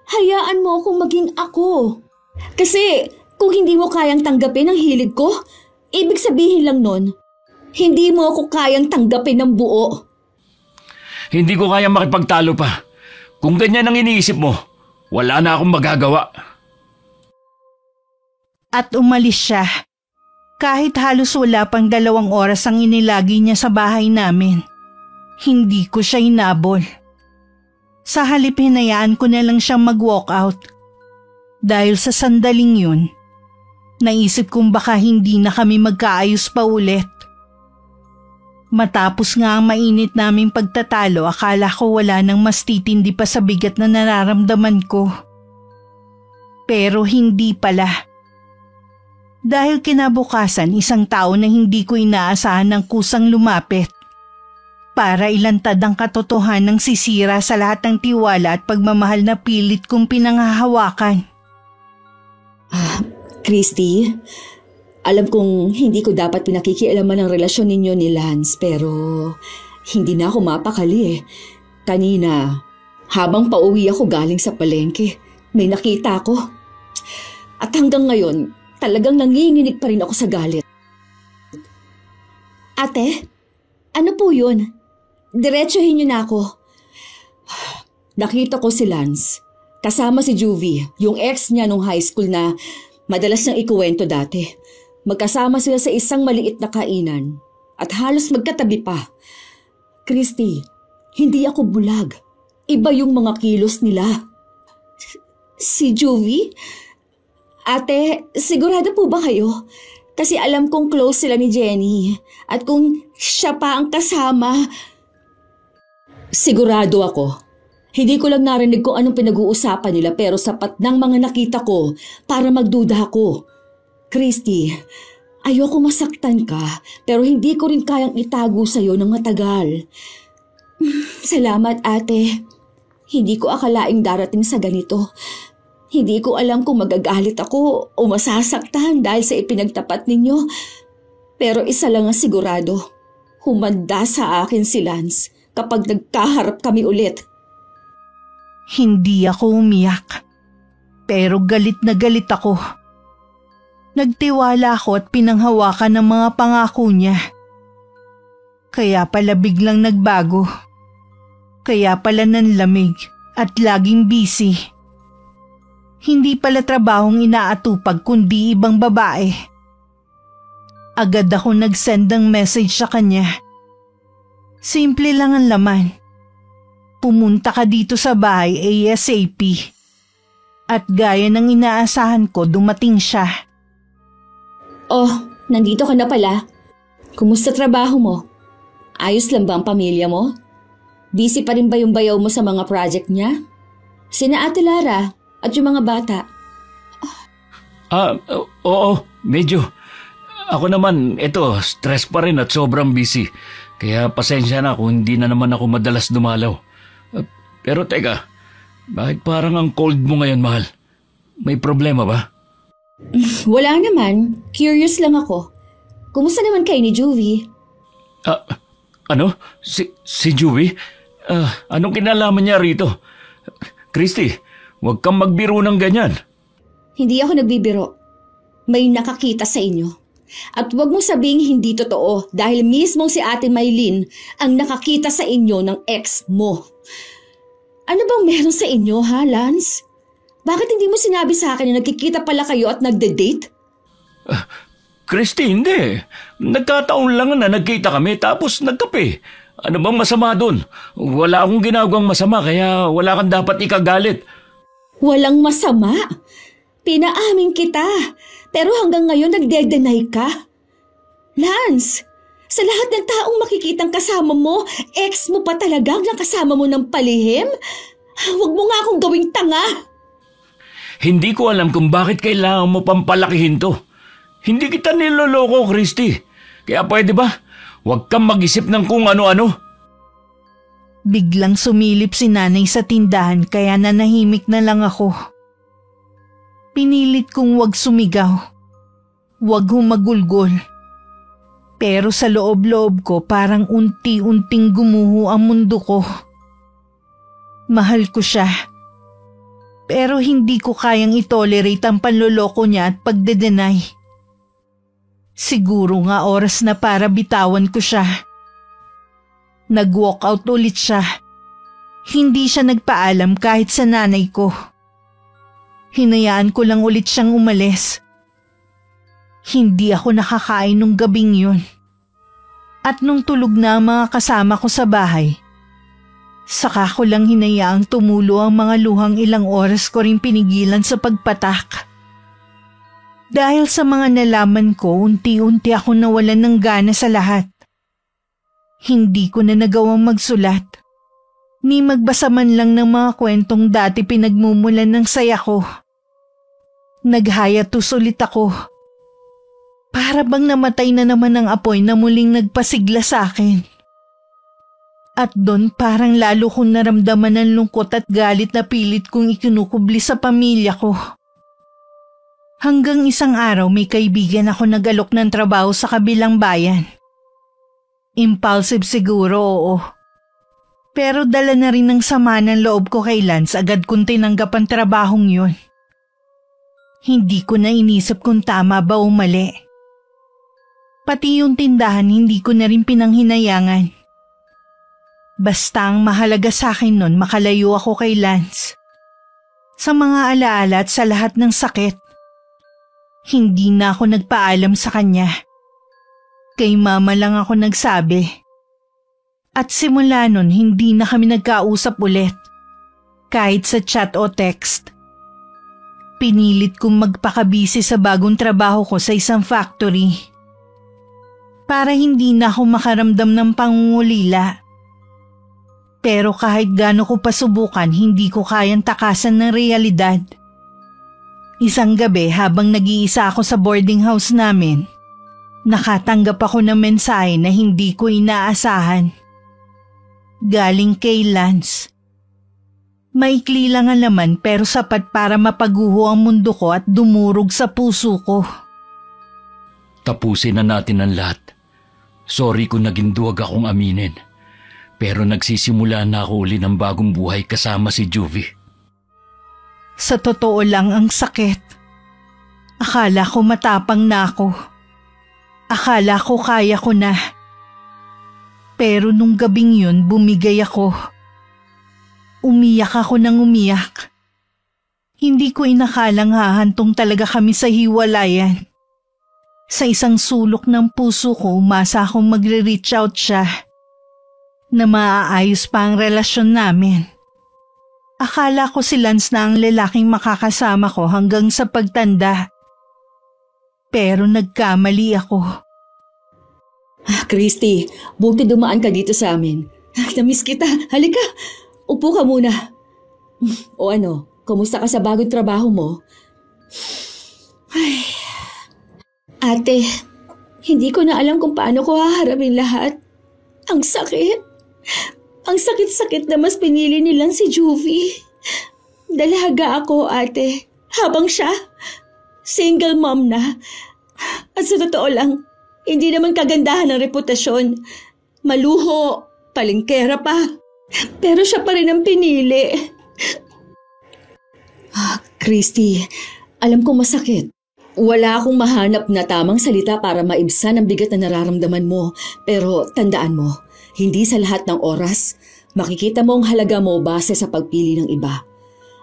[SPEAKER 5] hayaan mo akong maging ako. Kasi kung hindi mo kayang tanggapin ang hilig ko, ibig sabihin lang nun, hindi mo ako kayang tanggapin ng buo.
[SPEAKER 4] Hindi ko kayang makipagtalo pa. Kung ganyan ang iniisip mo, wala na akong magagawa.
[SPEAKER 1] At umalis siya. Kahit halos wala pang 2 oras ang inilagi niya sa bahay namin. Hindi ko siya hinabol. Sa halip hinayaan ko na lang siyang mag-walk out. Dahil sa sandaling yun, naisip kong baka hindi na kami magkaayos pa ulit. Matapos nga ang mainit naming pagtatalo, akala ko wala nang mas titindi pa sa bigat na nararamdaman ko. Pero hindi pala. Dahil kinabukasan, isang tao na hindi ko inaasahan ng kusang lumapit. Para ilantad ang katotohanang sisira sa lahat ng tiwala at pagmamahal na pilit kong pinanghahawakan.
[SPEAKER 5] Christy, alam kong hindi ko dapat pinakikialaman ang relasyon ninyo ni Lance, pero hindi na ako mapakali eh. Kanina, habang pauwi ako galing sa palengke, may nakita ako. At hanggang ngayon, talagang nanginginig pa rin ako sa galit. Ate, ano po yun? Diretsuhin niyo na ako. Nakita ko si Lance, kasama si Juvie, yung ex niya nung high school na madalas niyang ikuwento dati. Magkasama sila sa isang maliit na kainan at halos magkatabi pa. Christy, hindi ako bulag. Iba yung mga kilos nila. Si Juvie? Ate, sigurado po ba kayo? Kasi alam kong close sila ni Jenny. At kung siya pa ang kasama... Sigurado ako. Hindi ko lang narinig kung anong pinag-uusapan nila pero sapat ng mga nakita ko para magduda ako. Christy, ayoko masaktan ka pero hindi ko rin kayang itago sa'yo ng matagal. Salamat ate. Hindi ko akalaing darating sa ganito. Hindi ko alam kung magagalit ako o masasaktan dahil sa ipinagtapat ninyo. Pero isa lang ang sigurado, humanda sa akin si Lance kapag nagkaharap kami ulit.
[SPEAKER 1] Hindi ako umiyak, pero galit na galit ako. Nagtiwala ako at pinanghawakan ng mga pangako niya. Kaya pala biglang nagbago. Kaya pala nanlamig at laging busy. Hindi pala trabahong inaatupag kundi ibang babae. Agad ako nag-send ng message sa kanya. Simple lang ang laman. Pumunta ka dito sa bahay ASAP. At gaya ng inaasahan ko, dumating siya.
[SPEAKER 5] Oh, nandito ka na pala. Kumusta trabaho mo? Ayos lang ba ang pamilya mo? Busy pa rin ba yung bayaw mo sa mga project niya? Sina Ate Lara at yung mga bata?
[SPEAKER 4] Oo, medyo. Ako naman, stress pa rin at sobrang busy. Kaya pasensya na kung hindi na naman ako madalas dumalaw. Pero teka, bakit parang ang cold mo ngayon, mahal? May problema ba?
[SPEAKER 5] Wala naman. Curious lang ako. Kumusta naman kayo ni Juvie?
[SPEAKER 4] Ano? Si Juvie? Anong kinalaman niya rito? Christy, huwag kang magbiro ng ganyan.
[SPEAKER 5] Hindi ako nagbibiro. May nakakita sa inyo. At huwag mong sabing hindi totoo dahil mismo si Ate Maylin ang nakakita sa inyo ng ex mo. Ano bang meron sa inyo, ha, Lance? Bakit hindi mo sinabi sa akin na nagkikita pala kayo at nagde-date?
[SPEAKER 4] Christy, hindi. Nagkataon lang na nagkita kami tapos nagkape. Ano bang masama doon? Wala akong ginagawang masama kaya wala kang dapat ikagalit.
[SPEAKER 5] Walang masama. Pinaamin kita. Pero hanggang ngayon nagde-deny ka. Lance, sa lahat ng taong makikitang kasama mo, ex mo pa talagang nakasama mo ng palihim? Huwag mo nga akong gawing tanga.
[SPEAKER 4] Hindi ko alam kung bakit kailangan mo pampalakihin to. Hindi kita niloloko, Christy. Kaya pwede ba? Huwag kang mag-isip ng kung ano-ano.
[SPEAKER 1] Biglang sumilip si nanay sa tindahan kaya nanahimik na lang ako. Pinilit kong huwag sumigaw. Huwag humagulgol. Pero sa loob-loob ko parang unti-unting gumuho ang mundo ko. Mahal ko siya. Pero hindi ko kayang itolerate ang panloloko niya at pagdedenay. Siguro nga oras na para bitawan ko siya. Nag-walk out ulit siya. Hindi siya nagpaalam kahit sa nanay ko. Hinayaan ko lang ulit siyang umalis. Hindi ako nakakain nung gabing yun. At nung tulog na ang mga kasama ko sa bahay, saka ko lang hinayaang tumulo ang mga luhang ilang oras ko rin pinigilan sa pagpatak. Dahil sa mga nalaman ko, unti-unti ako nawalan ng gana sa lahat. Hindi ko na nagawang magsulat, ni magbasa man lang ng mga kwentong dati pinagmumulan ng saya ko. Naghayatus ulit ako. Para bang namatay na naman ang apoy na muling nagpasigla sa akin. At doon parang lalo kong naramdaman ang lungkot at galit na pilit kong ikinukubli sa pamilya ko. Hanggang isang araw may kaibigan ako nag-alok ng trabaho sa kabilang bayan. Impulsive siguro, oo. Pero dala na rin ng sama ng loob ko kay Lance agad kong tinanggap ang trabahong yun. Hindi ko na inisip kung tama ba o mali. Pati yung tindahan hindi ko na rin pinanghinayangan. Basta ang mahalaga sa akin nun makalayo ako kay Lance. Sa mga alaala at sa lahat ng sakit. Hindi na ako nagpaalam sa kanya. Kay mama lang ako nagsabi. At simula nun hindi na kami nagkausap ulit. Kahit sa chat o text. Pinilit kong magpakabisi sa bagong trabaho ko sa isang factory. Para hindi na ako makaramdam ng pangungulila. Pero kahit gaano ko pasubukan, hindi ko kayang takasan ng realidad. Isang gabi habang nag-iisa ako sa boarding house namin, nakatanggap ako ng mensahe na hindi ko inaasahan. Galing kay Lance. Maikli lang ang laman pero sapat para mapaguho ang mundo ko at dumurog sa puso ko.
[SPEAKER 4] Tapusin na natin ang lahat. Sorry kung naging duwag akong aminin. Pero nagsisimula na ako uli ng bagong buhay kasama si Juvie.
[SPEAKER 1] Sa totoo lang ang sakit. Akala ko matapang na ako. Akala ko kaya ko na. Pero nung gabing yun bumigay ako. Umiyak ako ng umiyak. Hindi ko inakalang hahantong talaga kami sa hiwalayan. Sa isang sulok ng puso ko umasa akong magre-reach out siya. Na maaayos pa ang relasyon namin. Akala ko si Lance na ang lalaking makakasama ko hanggang sa pagtanda. Pero nagkamali ako.
[SPEAKER 5] Christy, buti dumaan ka dito sa amin. Namiss kita. Halika, upo ka muna. O ano, kumusta ka sa bagong trabaho mo? Ay, ate, hindi ko na alam kung paano ko haharapin lahat. Ang sakit. Ang sakit-sakit na mas pinili nilang si Juvie. Dalaga ako, ate. Habang siya, single mom na. At sa totoo lang, hindi naman kagandahan ang reputasyon. Maluho, palingkera pa.
[SPEAKER 2] Pero siya pa rin ang pinili.
[SPEAKER 5] Christy, alam kong masakit. Wala akong mahanap na tamang salita para maibsan ang bigat na nararamdaman mo. Pero tandaan mo, hindi sa lahat ng oras, makikita mo ang halaga mo base sa pagpili ng iba.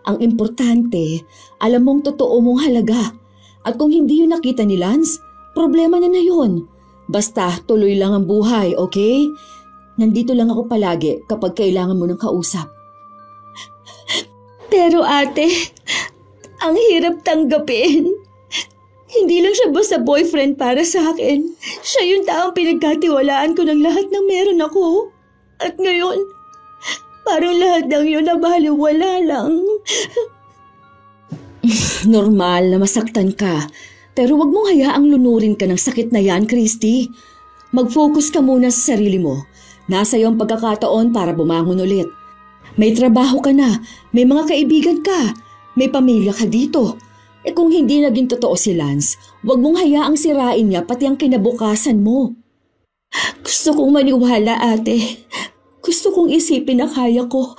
[SPEAKER 5] Ang importante, alam mong totoo mong halaga. At kung hindi yun nakita ni Lance, problema niya na yun. Basta tuloy lang ang buhay, okay? Nandito lang ako palagi kapag kailangan mo ng kausap.
[SPEAKER 2] Pero ate, ang hirap tanggapin. Hindi lang siya basta boyfriend para sa akin. Siya yung taong pinagkatiwalaan ko ng lahat ng meron ako. At ngayon, parang lahat ng yun nabaliwala lang.
[SPEAKER 5] Normal na masaktan ka. Pero wag mong hayaang lunurin ka ng sakit na yan, Christy. Mag-focus ka muna sa sarili mo. Nasa iyo ang pagkakataon para bumangon ulit. May trabaho ka na, may mga kaibigan ka, may pamilya ka dito. Kung hindi naging totoo si Lance, wag mong hayaang sirain niya pati ang kinabukasan mo.
[SPEAKER 2] Gusto kong maniwala, ate. Gusto kong isipin na kaya ko.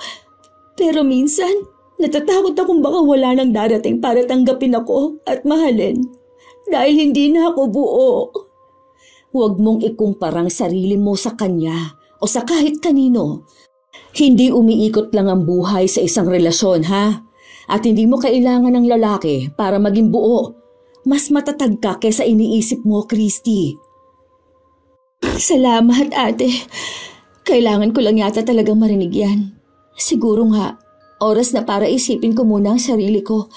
[SPEAKER 2] Pero minsan, natatakot akong baka wala nang darating para tanggapin ako at mahalin. Dahil hindi na ako buo.
[SPEAKER 5] Huwag mong ikumpara ang sarili mo sa kanya o sa kahit kanino. Hindi umiikot lang ang buhay sa isang relasyon, ha? At hindi mo kailangan ng lalaki para maging buo. Mas matatag ka kaysa iniisip mo, Christy.
[SPEAKER 2] Salamat, ate. Kailangan ko lang yata talagang marinig yan. Siguro nga, oras na para isipin ko muna ang sarili ko.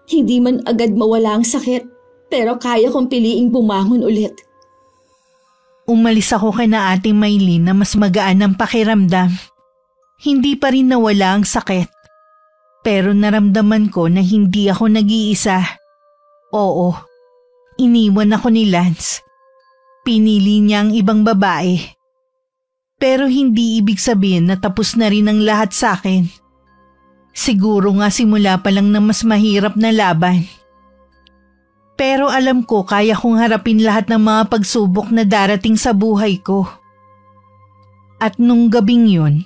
[SPEAKER 2] Hindi man agad mawala ang sakit, pero kaya kong piliing bumangon ulit.
[SPEAKER 1] Umalis ako kay na Ate Maylin na mas magaan ang pakiramdam. Hindi pa rin nawala ang sakit. Pero naramdaman ko na hindi ako nag-iisa. Oo, iniwan ako ni Lance. Pinili niya ang ibang babae. Pero hindi ibig sabihin na tapos na rin ang lahat sa akin. Siguro nga simula pa lang na mas mahirap na laban. Pero alam ko kaya kong harapin lahat ng mga pagsubok na darating sa buhay ko. At nung gabing yun,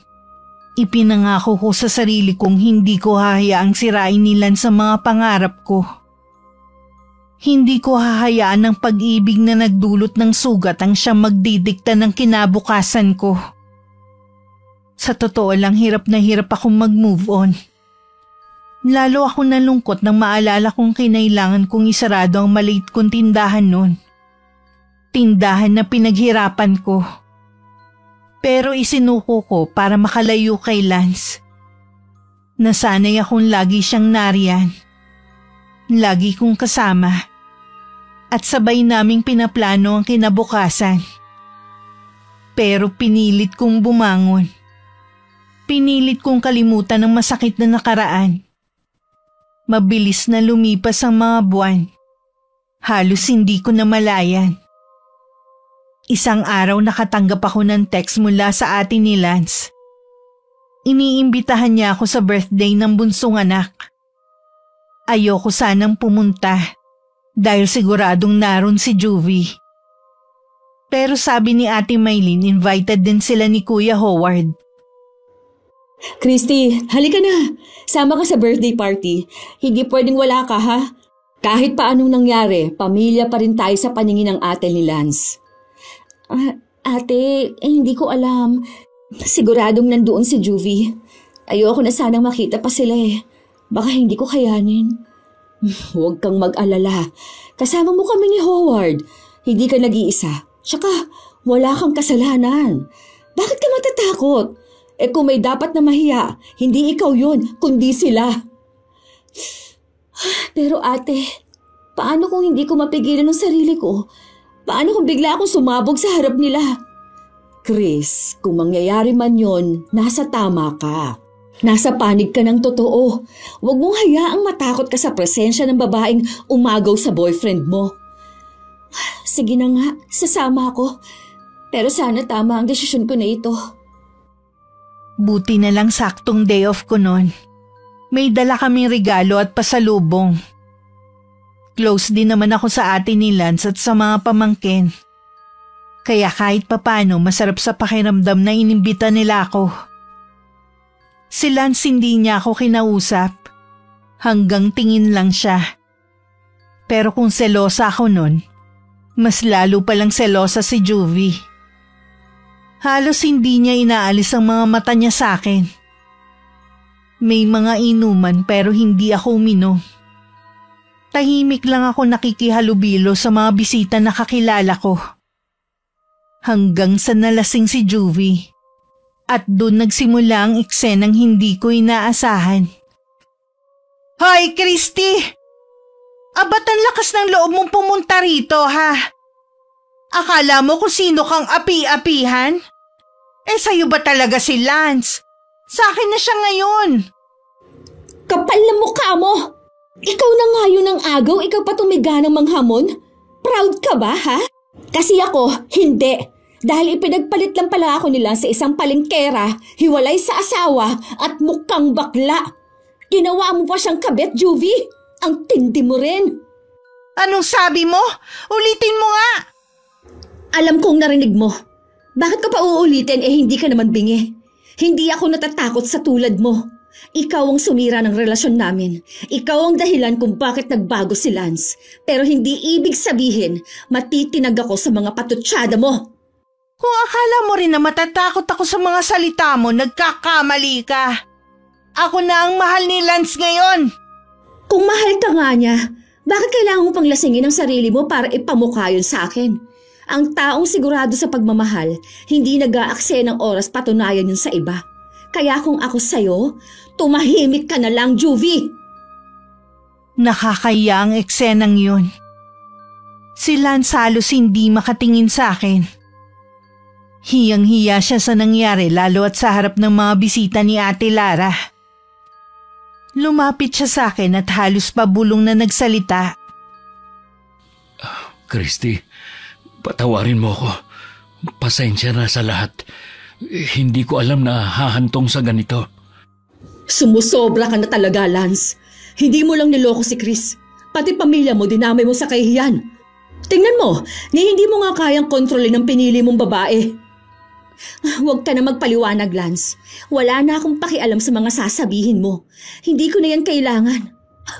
[SPEAKER 1] ipinangako ko sa sarili kong hindi ko hahayaang sirain ni Lance sa mga pangarap ko. Hindi ko hahayaan ng pag-ibig na nagdulot ng sugat ang siyang magdidikta ng kinabukasan ko. Sa totoo lang hirap na hirap akong mag-move on. Lalo ako nalungkot nang maalala kong kinailangan kong isarado ang maliit kong tindahan noon. Tindahan na pinaghirapan ko. Pero isinuko ko para makalayo kay Lance. Nasanay akong lagi siyang nariyan. Lagi kong kasama. At sabay naming pinaplano ang kinabukasan. Pero pinilit kong bumangon. Pinilit kong kalimutan ang masakit na nakaraan. Mabilis na lumipas ang mga buwan. Halos hindi ko namalayan. Isang araw nakatanggap ako ng text mula sa ate ni Lance. Iniimbitahan niya ako sa birthday ng bunsong anak. Ayoko sanang pumunta dahil siguradong naroon si Juvie. Pero sabi ni Ate Maylin, invited din sila ni Kuya Howard.
[SPEAKER 5] Christy, halika na. Sama ka sa birthday party. Hindi pwedeng wala ka, ha? Kahit pa anong nangyari, pamilya pa rin tayo sa paningin ng ate ni Lance.
[SPEAKER 2] Ate, hindi ko alam. Siguradong nandoon si Juvie. Ayoko na sanang makita pa sila eh. Baka hindi ko kayanin.
[SPEAKER 5] Huwag kang mag-alala. Kasama mo kami ni Howard. Hindi ka nag-iisa. Tsaka, wala kang kasalanan. Bakit ka matatakot? Kung may dapat na mahiya, hindi ikaw yun, kundi sila.
[SPEAKER 2] Pero ate, paano kung hindi ko mapigilan ng sarili ko? Paano kung bigla akong sumabog sa harap nila?
[SPEAKER 5] Chris, kung mangyayari man yon, nasa tama ka. Nasa panig ka ng totoo. Huwag mong hayaang matakot ka sa presensya ng babaeng umagaw sa boyfriend mo.
[SPEAKER 2] Sige na nga, sasama ako. Pero sana tama ang desisyon ko na ito.
[SPEAKER 1] Buti na lang saktong day off ko noon. May dala kaming regalo at pasalubong. Close din naman ako sa ate ni Lance at sa mga pamangkin. Kaya kahit papano masarap sa pakiramdam na inimbita nila ako. Si Lance hindi niya ako kinausap. Hanggang tingin lang siya. Pero kung selosa ako nun, mas lalo palang selosa si Juvie. Halos hindi niya inaalis ang mga mata niya sa akin. May mga inuman pero hindi ako uminom. Tahimik lang ako nakikihalubilo sa mga bisita na kakilala ko. Hanggang sa nalasing si Juvie. At doon nagsimula ang eksenang hindi ko inaasahan. Hoy, Christy! Abat ang lakas ng loob mong pumunta rito, ha? Akala mo kung sino kang api-apihan? Sa'yo ba talaga si Lance? Sa akin na siya ngayon.
[SPEAKER 2] Kapal na mukha mo! Ikaw na nga yun ang agaw, ikaw pa tumiga ng manghamon? Proud ka ba, ha? Kasi ako, hindi. Dahil ipinagpalit lang pala ako nila sa isang palengkera, hiwalay sa asawa at mukhang bakla. Ginawa mo pa siyang kabet, Juvie. Ang tindi mo rin.
[SPEAKER 1] Anong sabi mo? Ulitin mo nga.
[SPEAKER 2] Alam kong narinig mo. Bakit ka pa uulitin hindi ka naman bingi? Hindi ako natatakot sa tulad mo. Ikaw ang sumira ng relasyon namin. Ikaw ang dahilan kung bakit nagbago si Lance. Pero hindi ibig sabihin matitinag ako sa mga patutsada mo.
[SPEAKER 1] Kung akala mo rin na matatakot ako sa mga salita mo, nagkakamali ka. Ako na ang mahal ni Lance ngayon.
[SPEAKER 2] Kung mahal ka nga niya, bakit kailangan mo pang lasingin ang sarili mo para ipamukha yun sa akin? Ang taong sigurado sa pagmamahal, hindi nag-aaksaya ng oras patunayan yun sa iba. Kaya kung ako sa'yo, tumahimik ka na lang, Juvie.
[SPEAKER 1] Nakakaya ang eksenang yun. Si Lance halos hindi makatingin sa akin. Hiyang-hiya siya sa nangyari lalo at sa harap ng mga bisita ni Ate Lara. Lumapit siya sa akin at halos pabulong na nagsalita.
[SPEAKER 4] Christy, patawarin mo ako. Pasensya na sa lahat. Hindi ko alam na hahantong sa ganito.
[SPEAKER 2] Sumusobra ka na talaga, Lance. Hindi mo lang niloko si Chris. Pati pamilya mo dinamay mo sa kahihiyan. Tingnan mo, hindi mo nga kayang kontrolin ang pinili mong babae. Huwag ka na magpaliwanag, Lance. Wala na akong pakialam sa mga sasabihin mo. Hindi ko na yan kailangan.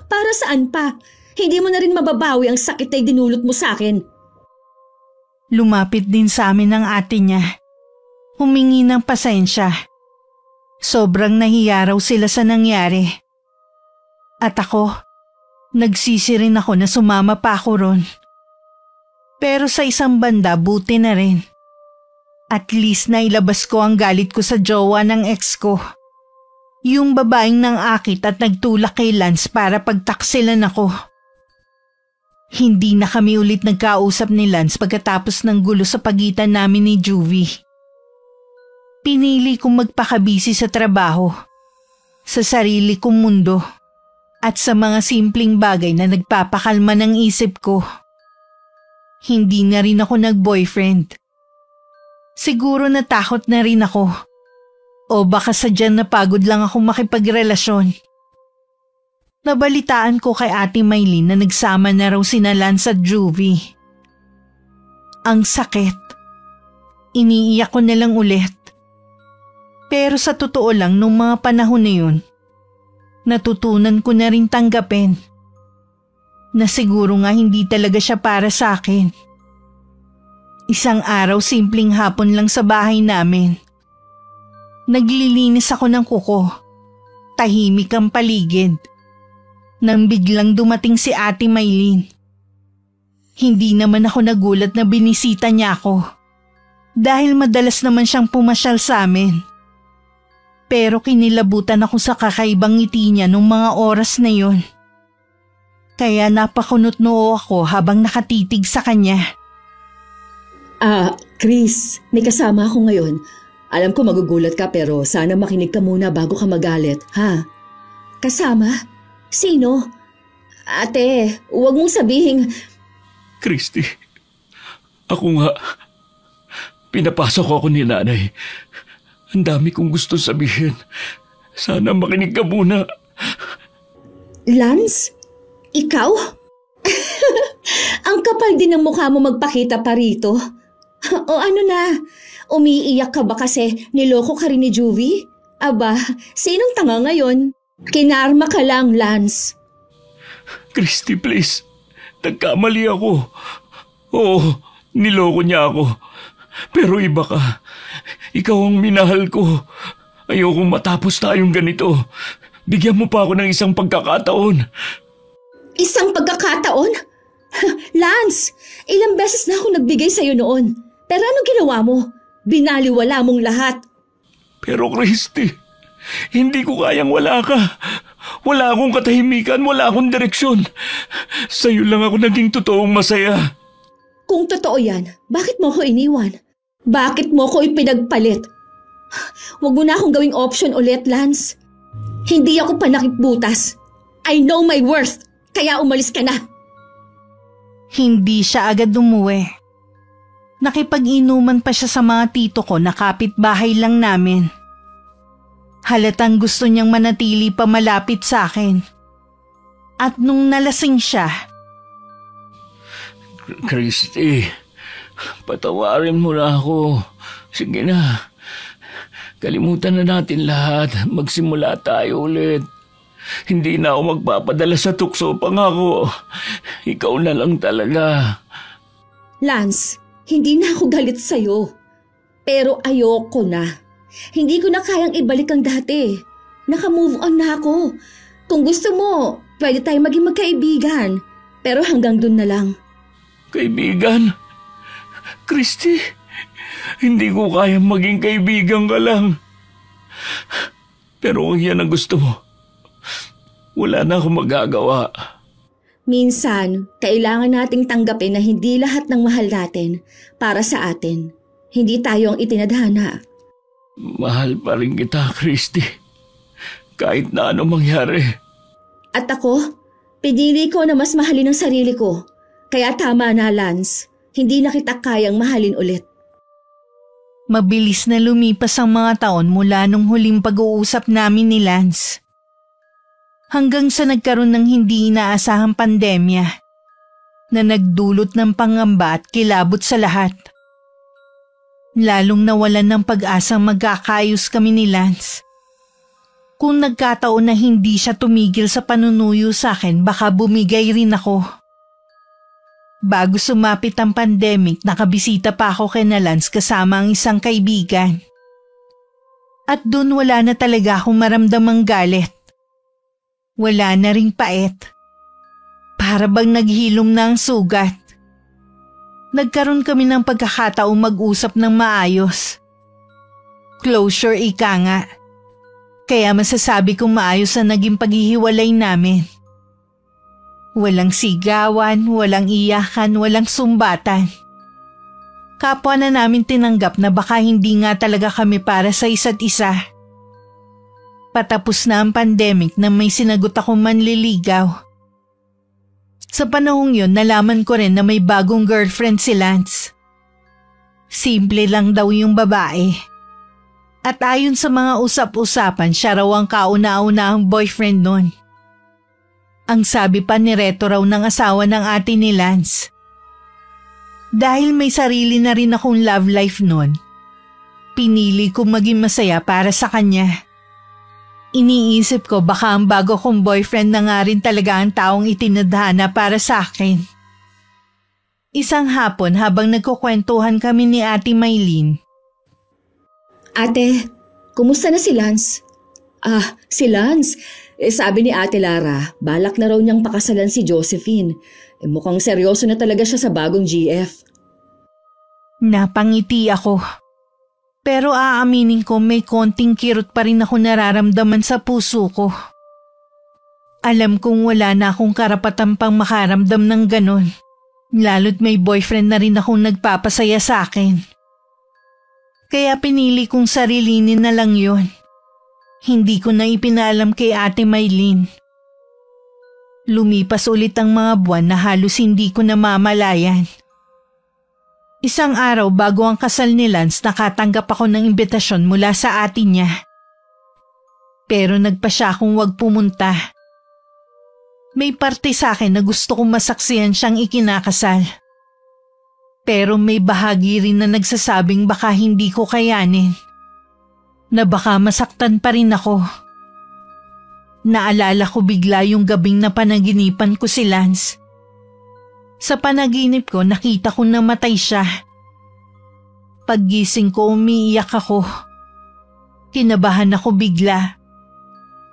[SPEAKER 2] Para saan pa? Hindi mo na rin mababawi ang sakit ay dinulot mo sa akin.
[SPEAKER 1] Lumapit din sa amin ang ate niya. Humingi ng pasensya. Sobrang nahiya raw sila sa nangyari. At ako, nagsisi rin ako na sumama pa ako ron. Pero sa isang banda, buti na rin. At least nailabas ko ang galit ko sa jowa ng ex ko. Yung babaeng nang akit at nagtulak kay Lance para pagtaksilan ako. Hindi na kami ulit nagkausap ni Lance pagkatapos ng gulo sa pagitan namin ni Juvie. Pinili kong magpakabisi sa trabaho, sa sarili kong mundo, at sa mga simpleng bagay na nagpapakalma ng isip ko. Hindi na rin ako nag-boyfriend. Siguro natakot na rin ako. O baka sadyang napagod lang akong makipagrelasyon. Nabalitaan ko kay Ate Maylin na nagsama na raw sina Lance at Juvie. Ang sakit. Iniiyak ko na lang ulit. Pero sa totoo lang nung mga panahon na yun, natutunan ko na rin tanggapin na siguro nga hindi talaga siya para sa akin. Isang araw simpleng hapon lang sa bahay namin. Naglilinis ako ng kuko. Tahimik ang paligid. Nang biglang dumating si Ate Maylin. Hindi naman ako nagulat na binisita niya ako. Dahil madalas naman siyang pumasyal sa amin. Pero kinilabutan ako sa kakaibang ngiti niya nung mga oras na yon. Kaya napakunot noo ako habang nakatitig sa kanya.
[SPEAKER 2] Chris, may kasama ako ngayon. Alam ko magugulat ka pero sana makinig ka muna bago ka magalit, ha? Kasama? Sino? Ate, huwag mong sabihin...
[SPEAKER 4] Christy, ako nga. Pinapasok ako ni nanay. Ang dami kong gusto sabihin. Sana makinig ka muna.
[SPEAKER 2] Lance? Ikaw? Ang kapal din ng mukha mo magpakita pa rito. O ano na? Umiiyak ka ba kasi niloko ka rin ni Juvie? Aba, sinong tanga ngayon? Kinarma ka lang, Lance.
[SPEAKER 4] Christy, please. Nagkamali ako. Oo, niloko niya ako. Pero iba ka. Ikaw ang minahal ko. Ayokong matapos tayong ganito. Bigyan mo pa ako ng isang pagkakataon.
[SPEAKER 2] Isang pagkakataon? Lance, ilang beses na ako nagbigay sa'yo noon. Pero anong ginawa mo? Binaliwala mong lahat.
[SPEAKER 4] Pero Christy, hindi ko kayang wala ka. Wala akong katahimikan, wala akong direksyon. Sa'yo lang ako naging totoong masaya.
[SPEAKER 2] Kung totoo yan, bakit mo ko iniwan? Bakit mo ko ipinagpalit? Huwag mo na akong gawing option ulit, Lance. Hindi ako panakipbutas. I know my worth, kaya umalis ka na.
[SPEAKER 1] Hindi siya agad umuwi. Nakipag-inuman pa siya sa mga tito ko na kapitbahay lang namin. Halatang gusto niyang manatili pa malapit sa akin. At nung nalasing siya,
[SPEAKER 4] Christy, patawarin mo na ako. Sige na. Kalimutan na natin lahat. Magsimula tayo ulit. Hindi na ako magpapadala sa tukso, pangako. Ikaw na lang talaga.
[SPEAKER 2] Lance, hindi na ako galit sa'yo. Pero ayoko na. Hindi ko na kayang ibalik ang dati. Naka-move on na ako. Kung gusto mo, pwede tayo maging magkaibigan. Pero hanggang dun na lang.
[SPEAKER 4] Kaibigan? Christy, hindi ko kayang maging kaibigan ka lang. Pero kung yan ang gusto mo, wala na akong magagawa.
[SPEAKER 2] Minsan, kailangan nating tanggapin na hindi lahat ng mahal natin para sa atin. Hindi tayo ang itinadhana.
[SPEAKER 4] Mahal pa rin kita, Christy. Kahit na ano mangyari.
[SPEAKER 2] At ako, pinili ko na mas mahalin ang sarili ko. Kaya tama na, Lance. Hindi na kita kayang mahalin ulit.
[SPEAKER 1] mabilis na lumipas ang mga taon mula nung huling pag-uusap namin ni Lance. Hanggang sa nagkaroon ng hindi inaasahang pandemya na nagdulot ng pangamba at kilabot sa lahat. Lalong nawalan ng pag-asang magkakayos kami ni Lance. Kung nagkataon na hindi siya tumigil sa panunuyo sa akin, baka bumigay rin ako. Bago sumapit ang pandemic, nakabisita pa ako kay Lance kasama ang isang kaibigan. At doon wala na talaga akong maramdamang galit. Wala na ring pait. Para bang naghilom na ang sugat. Nagkaroon kami ng pagkakataong mag-usap ng maayos. Closure ika nga. Kaya masasabi kong maayos na naging paghihiwalay namin. Walang sigawan, walang iyakan, walang sumbatan. Kapwa na namin tinanggap na baka hindi nga talaga kami para sa isa't isa. Patapos na ang pandemic na may sinagot akong manliligaw. Sa panahong yun, nalaman ko rin na may bagong girlfriend si Lance. Simple lang daw yung babae. At ayon sa mga usap-usapan, siya raw ang kauna-unahang boyfriend nun. Ang sabi pa ni Reto raw ng asawa ng ate ni Lance. Dahil may sarili na rin akong love life nun, pinili kong maging masaya para sa kanya. Iniisip ko baka ang bago kong boyfriend na nga rin talaga ang taong itinadhana para sa akin. Isang hapon habang nagkukwentuhan kami ni Ate Maylene.
[SPEAKER 2] Ate, kumusta na si Lance? Si Lance. Sabi ni Ate Lara, balak na raw niyang pakasalan si Josephine. Mukhang seryoso na talaga siya sa bagong GF.
[SPEAKER 1] Napangiti ako. Pero aaminin ko may konting kirot pa rin ako nararamdaman sa puso ko. Alam kong wala na akong karapatan pang makaramdam ng ganon. Lalo't may boyfriend na rin akong nagpapasaya sa akin. Kaya pinili kong sarilinin na lang yon. Hindi ko na ipinalam kay Ate Maylene. Lumipas ulit ang mga buwan na halos hindi ko namamalayan. Isang araw bago ang kasal ni Lance, nakatanggap ako ng imbitasyon mula sa ate niya. Pero nagpa siya akong huwag pumunta. May parte sa akin na gusto kong masaksihan siyang ikinakasal. Pero may bahagi rin na nagsasabing baka hindi ko kayanin. na baka masaktan pa rin ako. Naalala ko bigla yung gabing napanaginipan ko si Lance. Sa panaginip ko nakita kong namatay siya. Paggising ko umiiyak ako. Kinabahan ako bigla.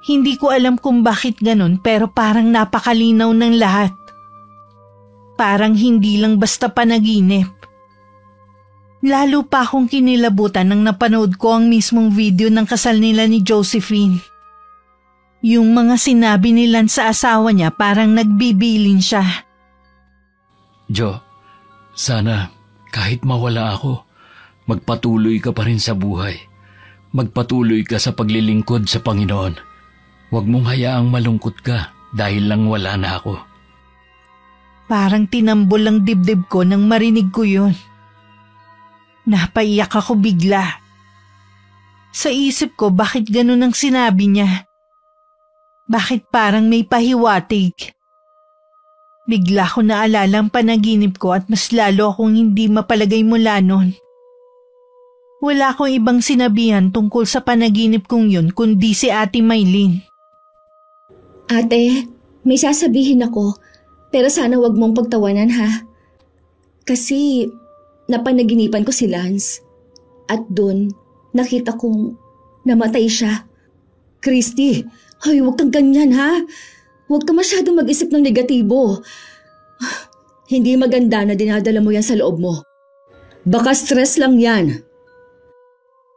[SPEAKER 1] Hindi ko alam kung bakit ganun pero parang napakalinaw ng lahat. Parang hindi lang basta panaginip. Lalo pa akong kinilabutan nang napanood ko ang mismong video ng kasal nila ni Josephine. Yung mga sinabi ni Lance sa asawa niya parang nagbibilin siya.
[SPEAKER 4] Jo, sana kahit mawala ako, magpatuloy ka pa rin sa buhay. Magpatuloy ka sa paglilingkod sa Panginoon. Huwag mong hayaang malungkot ka dahil lang wala na ako.
[SPEAKER 1] Parang tinambol ang dibdib ko nang marinig ko yun. Napaiyak ako bigla. Sa isip ko bakit ganun ang sinabi niya? Bakit parang may pahiwatig? Bigla ko naalala ang panaginip ko at mas lalo akong hindi mapalagay mula nun. Wala akong ibang sinabihan tungkol sa panaginip kong yun kundi si Ate Maylin.
[SPEAKER 5] Ate, may sasabihin ako, pero sana wag mong pagtawanan ha. Kasi napanaginipan ko si Lance at doon nakita kong namatay siya. Christy, ay wag kang ganyan ha. Huwag ka masyadong mag-isip ng negatibo. Hindi maganda na dinadala mo yan sa loob mo. Baka stress lang yan.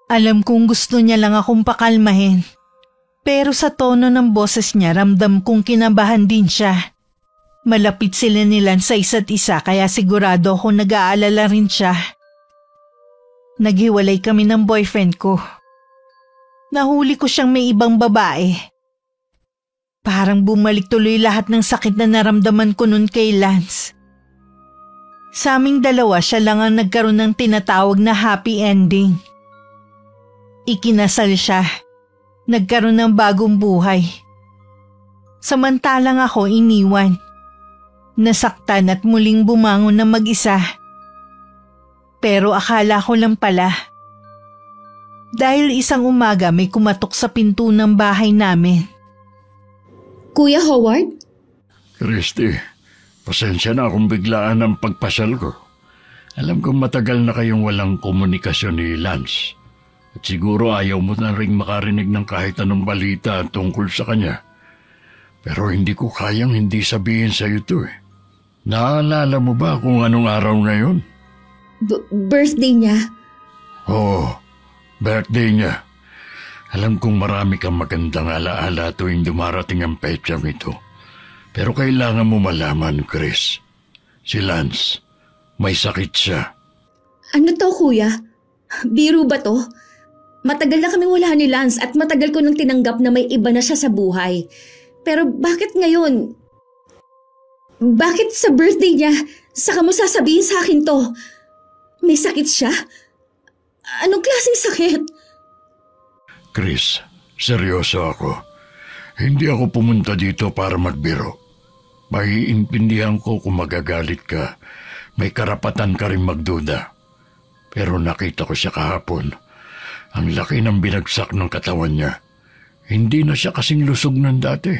[SPEAKER 1] Alam kong gusto niya lang akong pakalmahin. Pero sa tono ng boses niya ramdam kong kinabahan din siya. Malapit sila ni Lance sa isa't isa kaya sigurado akong nag-aalala rin siya. Naghiwalay kami ng boyfriend ko. Nahuli ko siyang may ibang babae. Parang bumalik tuloy lahat ng sakit na naramdaman ko nun kay Lance. Sa aming dalawa siya lang ang nagkaroon ng tinatawag na happy ending. Ikinasal siya. Nagkaroon ng bagong buhay. Samantalang ako iniwan. Nasaktan at muling bumangon na mag-isa. Pero akala ko lang pala. Dahil isang umaga may kumatok sa pinto ng bahay namin.
[SPEAKER 5] Kuya Howard?
[SPEAKER 3] Christy, pasensya na kung biglaan ang pagpasal ko. Alam kong matagal na kayong walang komunikasyon ni Lance. At siguro ayaw mo na rin makarinig ng kahit anong balita tungkol sa kanya. Pero hindi ko kayang hindi sabihin sa iyo to eh. Naalala mo ba kung anong araw ngayon?
[SPEAKER 5] Birthday niya?
[SPEAKER 3] Oo, birthday niya. Alam kong marami kang magandang alaala tuwing dumarating ang petsang ito. Pero kailangan mo malaman, Chris. Si Lance, may sakit siya.
[SPEAKER 5] Ano to, kuya? Biro ba to? Matagal na kami wala ni Lance at matagal ko nang tinanggap na may iba na siya sa buhay. Pero bakit ngayon? Bakit sa birthday niya, saka mo sasabihin sa akin to? May sakit siya? Anong klaseng sakit?
[SPEAKER 3] Chris, seryoso ako. Hindi ako pumunta dito para magbiro. Maiintindihan ko kung magagalit ka. May karapatan ka rin magduda. Pero nakita ko siya kahapon. Ang laki ng binagsak ng katawan niya. Hindi na siya kasing lusog ng dati.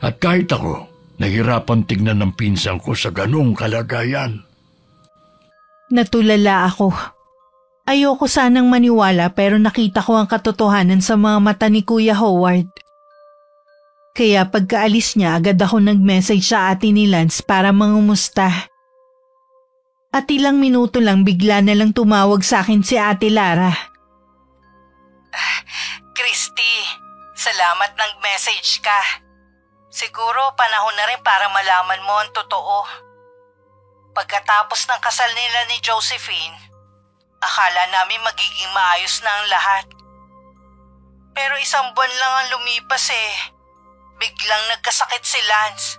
[SPEAKER 3] At kahit ako, nahirapan tignan ng pinsan ko sa ganong kalagayan.
[SPEAKER 1] Natulala ako. Ayoko sanang maniwala pero nakita ko ang katotohanan sa mga mata ni Kuya Howard. Kaya pagkaalis niya agad ako nag-message sa ate ni Lance para mangumusta. At ilang minuto lang bigla na lang tumawag sa akin si Ate Lara. Christy, salamat nag-message ka. Siguro panahon na rin para malaman mo ang totoo. Pagkatapos ng kasal nila ni Josephine, akala namin magiging maayos na ang lahat. Pero isang buwan lang ang lumipas eh. Biglang nagkasakit si Lance.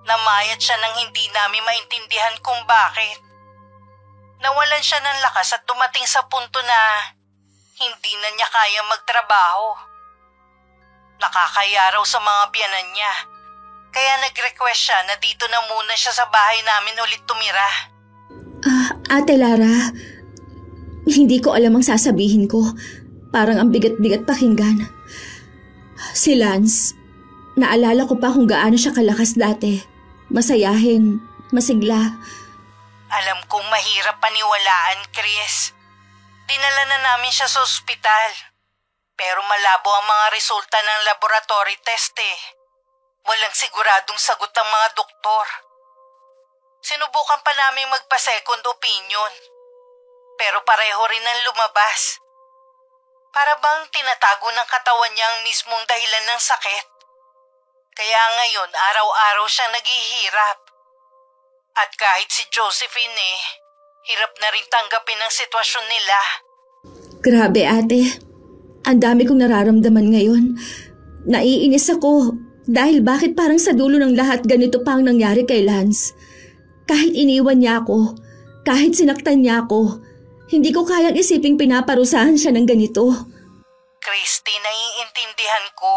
[SPEAKER 1] Namayat siya nang hindi namin maintindihan kung bakit. Nawalan siya ng lakas at dumating sa punto na hindi na niya kaya magtrabaho. Nakakaya raw sa mga biyanan niya. Kaya nag-request siya na dito na muna siya sa bahay namin ulit tumira.
[SPEAKER 5] Ate Lara, hindi ko alam ang sasabihin ko.
[SPEAKER 2] Parang ang bigat-bigat pakinggan. Si Lance, naalala ko pa kung gaano siya kalakas dati. Masayahin, masigla.
[SPEAKER 1] Alam kong mahirap paniwalaan, Chris. Dinala na namin siya sa ospital. Pero malabo ang mga resulta ng laboratory test eh. Walang siguradong sagot ang mga doktor. Sinubukan pa namin magpa-second opinion. Pero pareho rin ang lumabas. Para bang tinatago ng katawan niya ang mismong dahilan ng sakit. Kaya ngayon araw-araw siyang naghihirap. At kahit si Josephine hirap na rin tanggapin ang sitwasyon nila.
[SPEAKER 2] Grabe ate, ang dami kong nararamdaman ngayon. Naiinis ako dahil bakit parang sa dulo ng lahat ganito pa ang nangyari kay Lance. Kahit iniwan niya ako, kahit sinaktan niya ako, hindi ko kayang isiping pinaparusahan siya ng ganito.
[SPEAKER 1] Christy, naiintindihan ko.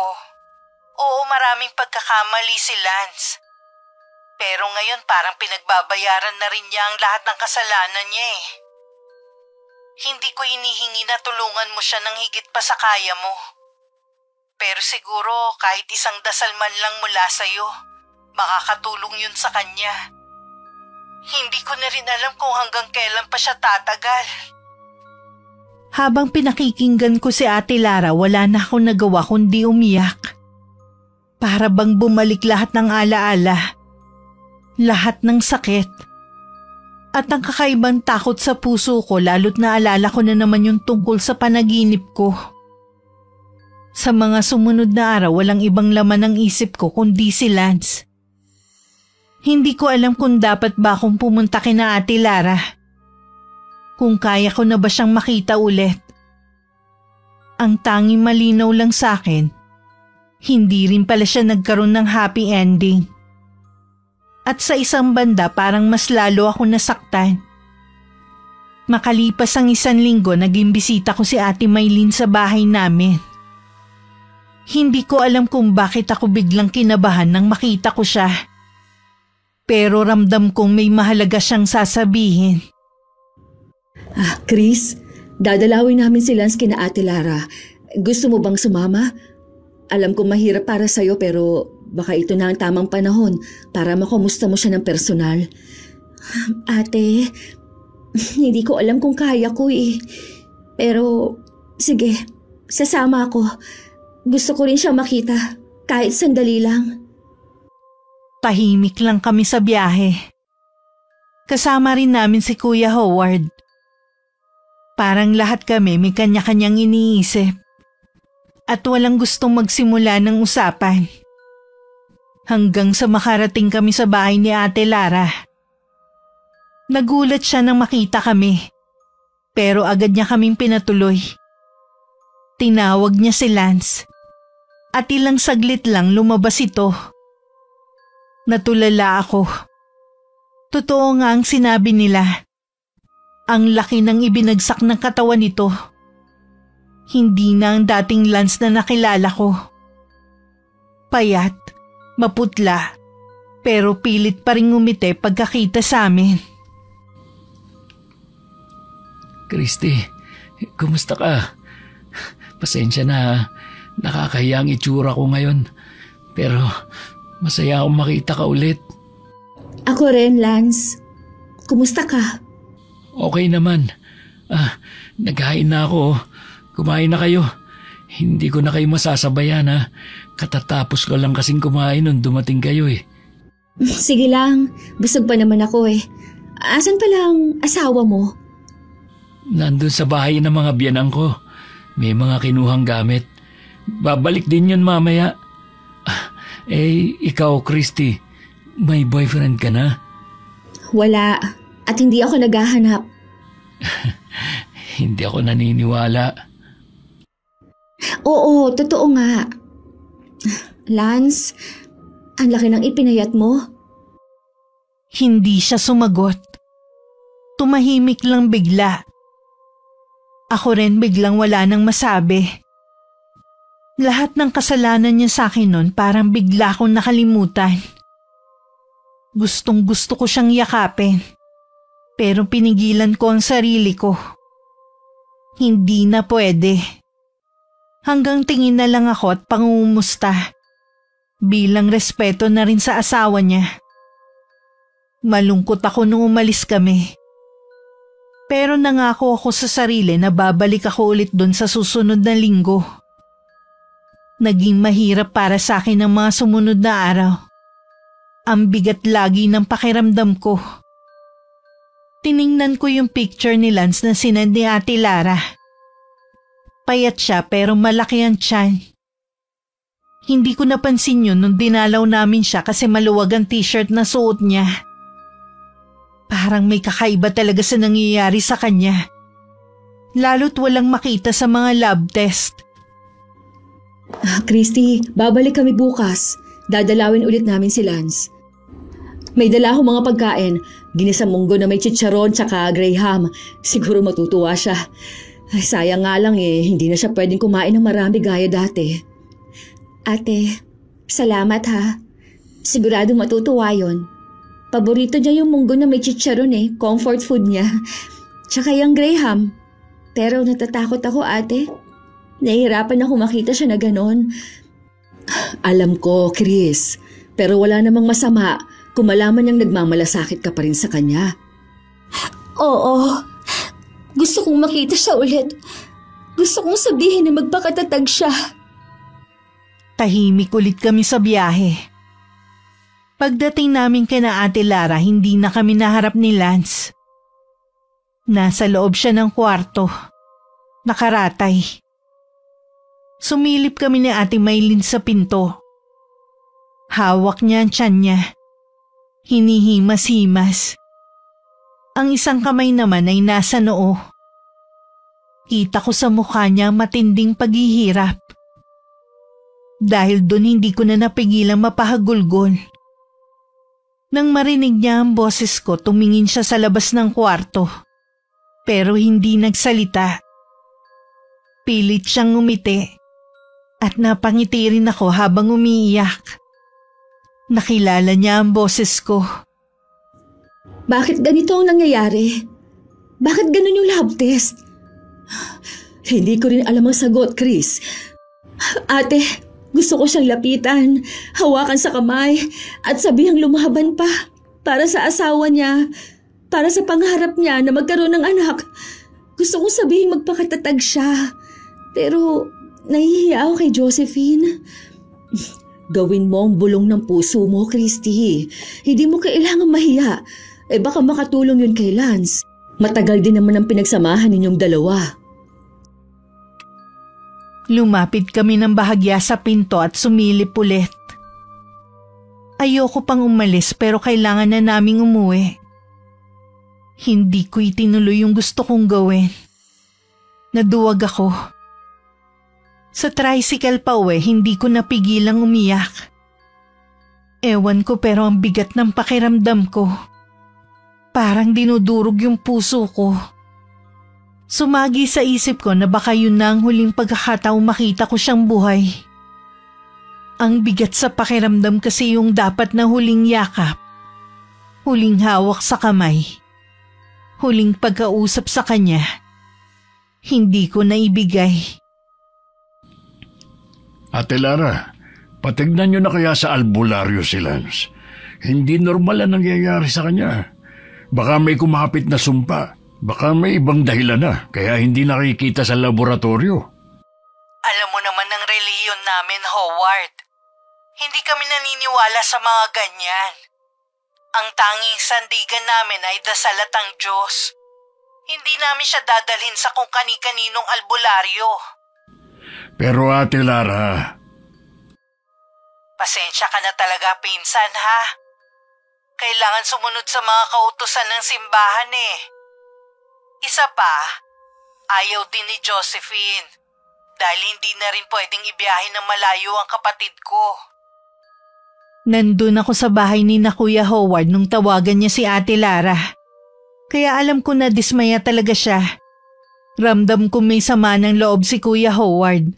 [SPEAKER 1] Oo, maraming pagkakamali si Lance. Pero ngayon parang pinagbabayaran na rin niya ang lahat ng kasalanan niya eh. Hindi ko hinihingi na tulungan mo siya ng higit pa sa kaya mo. Pero siguro kahit isang dasal man lang mula sa'yo, makakatulong yun sa kanya. Hindi ko na rin alam kung hanggang kailan pa siya tatagal. Habang pinakikinggan ko si Ate Lara, wala na akong nagawa kundi umiyak. Para bang bumalik lahat ng alaala, lahat ng sakit. At ang kakaibang takot sa puso ko lalo't naalala ko na naman yung tungkol sa panaginip ko. Sa mga sumunod na araw, walang ibang laman ng isip ko kundi si Lance. Hindi ko alam kung dapat ba akong pumunta kina Ate Lara. Kung kaya ko na ba siyang makita ulit. Ang tanging malinaw lang sa akin, hindi rin pala siya nagkaroon ng happy ending. At sa isang banda parang mas lalo ako nasaktan. Makalipas ang 1 linggo, naging bisita ko si Ate Maylene sa bahay namin. Hindi ko alam kung bakit ako biglang kinabahan nang makita ko siya. Pero ramdam kong may mahalaga siyang sasabihin.
[SPEAKER 2] Chris, dadalawin namin si Lance kina Ate Lara. Gusto mo bang sumama? Alam kong mahirap para sa'yo pero baka ito na ang tamang panahon para makumusta mo siya ng personal. Ate, hindi ko alam kung kaya ko eh. Pero sige, sasama ako. Gusto ko rin siya makita kahit sandali lang.
[SPEAKER 1] Tahimik lang kami sa biyahe. Kasama rin namin si Kuya Howard. Parang lahat kami may kanya-kanyang iniisip. At walang gustong magsimula ng usapan. Hanggang sa makarating kami sa bahay ni Ate Lara. Nagulat siya nang makita kami. Pero agad niya kaming pinatuloy. Tinawag niya si Lance. At ilang saglit lang lumabas ito. Natulala ako. Totoo nga ang sinabi nila. Ang laki ng ibinagsak ng katawan nito. Hindi na ang dating Lance na nakilala ko. Payat, maputla, pero pilit pa rin ngumiti pagkakita sa amin.
[SPEAKER 4] Christy, kumusta ka? Pasensya na, nakakahiya ang itsura ko ngayon. Pero masaya akong makita ka ulit.
[SPEAKER 2] Ako rin, Lance. Kumusta ka?
[SPEAKER 4] Okay naman. Naghain na ako. Kumain na kayo. Hindi ko na kayo masasabayan ha. Katatapos ko lang kasing kumain nung dumating kayo eh.
[SPEAKER 2] Sige lang. Busog pa naman ako eh. Asan palang asawa mo?
[SPEAKER 4] Nandun sa bahay ng mga biyanang ko. May mga kinuhang gamit. Babalik din yun mamaya. Ikaw, Christy, may boyfriend ka na?
[SPEAKER 2] Wala. At hindi ako naghahanap.
[SPEAKER 4] Hindi ako naniniwala.
[SPEAKER 2] Oo, totoo nga. Lance, ang laki ng ipinayat mo.
[SPEAKER 1] Hindi siya sumagot. Tumahimik lang bigla. Ako rin biglang wala nang masabi. Lahat ng kasalanan niya sa akin nun parang bigla akong nakalimutan. Gustong gusto ko siyang yakapin. Pero pinigilan ko ang sarili ko. Hindi na pwede. Hanggang tingin na lang ako at pangungumusta. Bilang respeto na rin sa asawa niya. Malungkot ako nung umalis kami. Pero nangako ako sa sarili na babalik ako ulit doon sa susunod na linggo. Naging mahirap para sa akin ang mga sumunod na araw. Ang bigat lagi ng pakiramdam ko. Tiningnan ko yung picture ni Lance na sinend ni Ate Lara. Payat siya pero malaki ang tiyan. Hindi ko napansin yun nung dinalaw namin siya kasi maluwag ang t-shirt na suot niya. Parang may kakaiba talaga sa nangyayari sa kanya. Lalo't walang makita sa mga lab test.
[SPEAKER 5] Christy, babalik kami bukas. Dadalawin ulit namin si Lance. May dala akong mga pagkain. Ginisang munggo na may chicharon tsaka graham. Siguro matutuwa siya. Ay, sayang nga lang hindi na siya pwedeng kumain ng marami gaya dati.
[SPEAKER 2] Ate, salamat ha. Siguradong matutuwa yun. Paborito niya yung munggo na may chicharon comfort food niya. Tsaka yung graham. Pero natatakot ako ate. Nahihirapan ako makita siya na ganon.
[SPEAKER 5] Alam ko, Chris. Pero wala namang masama kung malaman niyang nagmamalasakit ka pa rin sa kanya.
[SPEAKER 2] Oo. Gusto kong makita siya ulit. Gusto kong sabihin na magpakatatag siya.
[SPEAKER 1] Tahimik ulit kami sa biyahe. Pagdating namin kina Ate Lara, hindi na kami naharap ni Lance. Nasa loob siya ng kwarto. Nakaratay. Sumilip kami ni Ate Maylin sa pinto. Hawak niya ang tiyan niya. Hinihimas-himas. Ang isang kamay naman ay nasa noo. Kita ko sa mukha niya matinding paghihirap. Dahil doon hindi ko na napigilang mapahagulgol. Nang marinig niya ang boses ko, tumingin siya sa labas ng kwarto. Pero hindi nagsalita. Pilit siyang ngumiti. At napangiti rin ako habang umiiyak. Nakilala niya ang boses ko.
[SPEAKER 2] Bakit ganito ang nangyayari? Bakit ganun yung lab test?
[SPEAKER 5] Hindi ko rin alam ang sagot, Chris.
[SPEAKER 2] Ate, gusto ko siyang lapitan, hawakan sa kamay, at sabihang lumaban pa para sa asawa niya, para sa pangarap niya na magkaroon ng anak. Gusto kong sabihing magpakatatag siya. Pero nahihiya ako kay Josephine.
[SPEAKER 5] Gawin mo ang bulong ng puso mo, Christy. Hindi mo kailangang mahiya. Baka makatulong yun kay Lance. Matagal din naman ang pinagsamahan ninyong dalawa.
[SPEAKER 1] Lumapit kami ng bahagya sa pinto at sumilip ulit. Ayoko pang umalis pero kailangan na naming umuwi. Hindi ko itinuloy yung gusto kong gawin. Naduwag ako. Sa tricycle pa uwi, hindi ko napigilang umiyak. Ewan ko pero ang bigat ng pakiramdam ko. Parang dinudurog yung puso ko. Sumagi sa isip ko na baka yun na ang huling pagkakataong makita ko siyang buhay. Ang bigat sa pakiramdam kasi yung dapat na huling yakap. Huling hawak sa kamay. Huling pagkausap sa kanya. Hindi ko naibigay.
[SPEAKER 3] Ate Lara, patignan niyo na kaya sa albularyo si Lance. Hindi normal ang nangyayari sa kanya. Baka may kumapit na sumpa. Baka may ibang dahilan na, kaya hindi nakikita sa laboratorio.
[SPEAKER 1] Alam mo naman ang reliyon namin, Howard. Hindi kami naniniwala sa mga ganyan. Ang tanging sandigan namin ay dasal at ang Diyos. Hindi namin siya dadalhin sa kung kani-kaninong albularyo.
[SPEAKER 3] Pero Ate Lara...
[SPEAKER 1] Pasensya ka na talaga, pinsan, ha? Kailangan sumunod sa mga kautusan ng simbahan Isa pa, ayaw din ni Josephine dahil hindi na rin pwedeng ibiyahe ng malayo ang kapatid ko. Nandun ako sa bahay ni na Kuya Howard nung tawagan niya si Ate Lara. Kaya alam ko na dismaya talaga siya. Ramdam ko may sama ng loob si Kuya Howard.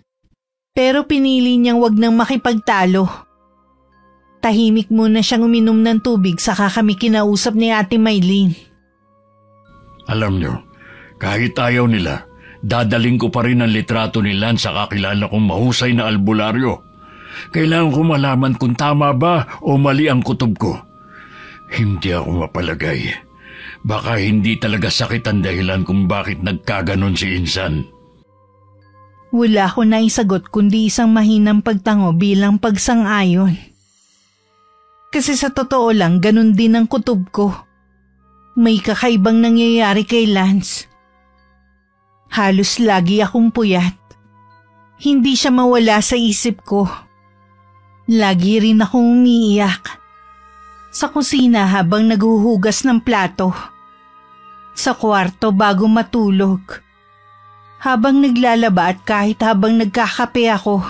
[SPEAKER 1] Pero pinili niyang wag nang makipagtalo. Tahimik muna siyang uminom ng tubig saka kami kinausap ni Ate Maylin.
[SPEAKER 3] Alam niyo, kahit ayaw nila, Dadaling ko pa rin ang litrato ni Lance sa kakilala kong mahusay na albularyo. Kailangan ko malaman kung tama ba o mali ang kutob ko. Hindi ako mapalagay. Baka hindi talaga sakit ang dahilan kung bakit nagkaganon si Insan.
[SPEAKER 1] Wala ko na isagot kundi isang mahinang pagtango bilang pagsang-ayon. Kasi sa totoo lang, ganun din ang kutob ko. May kakaibang nangyayari kay Lance. Halos lagi akong puyat. Hindi siya mawala sa isip ko. Lagi rin akong umiiyak. Sa kusina habang naghuhugas ng plato. Sa kwarto bago matulog. Habang naglalaba at kahit habang nagkakape ako.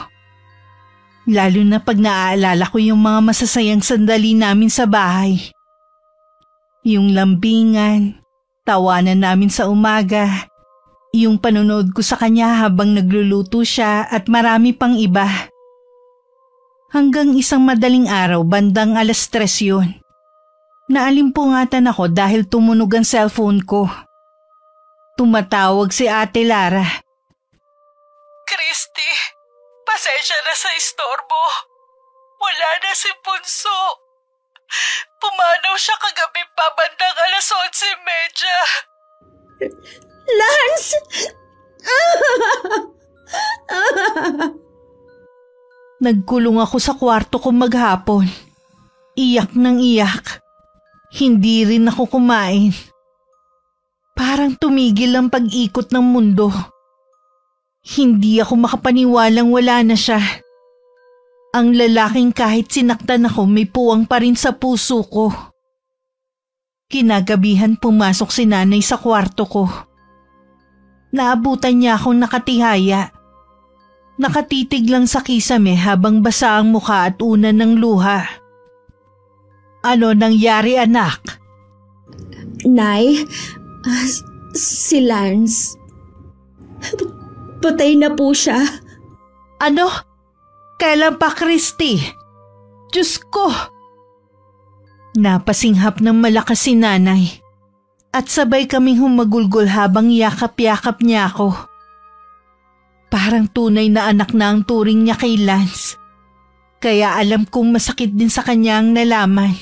[SPEAKER 1] Lalo na pag naaalala ko yung mga masasayang sandali namin sa bahay. Yung lambingan, tawanan namin sa umaga, yung panonood ko sa kanya habang nagluluto siya at marami pang iba. Hanggang isang madaling araw bandang 3:00 yun. Naalimpungatan ako dahil tumunog ang cellphone ko. Tumatawag si Ate Lara.
[SPEAKER 6] Christy, pasensya na sa istorbo. Wala na si Punso. Pumanaw siya kagabi pa bandang 11:30.
[SPEAKER 2] Lance!
[SPEAKER 1] Nagkulong ako sa kwarto ko maghapon. Iyak ng iyak. Hindi rin ako kumain. Parang tumigil ang pag-ikot ng mundo. Hindi ako makapaniwalang wala na siya. Ang lalaking kahit sinaktan ako may puwang pa rin sa puso ko. Kinagabihan pumasok si nanay sa kwarto ko. Naabutan niya akong nakatihaya. Nakatitig lang sa kisame habang basa ang mukha at unan ng luha. Ano nangyari, anak?
[SPEAKER 2] Nay, si Lance. Patay na po siya.
[SPEAKER 1] Ano? Kailan pa, Christy? Diyos ko! Napasinghap ng malakas si nanay at sabay kaming humagulgol habang yakap-yakap niya ako. Parang tunay na anak na ang turing niya kay Lance. Kaya alam kong masakit din sa kanya ang nalaman.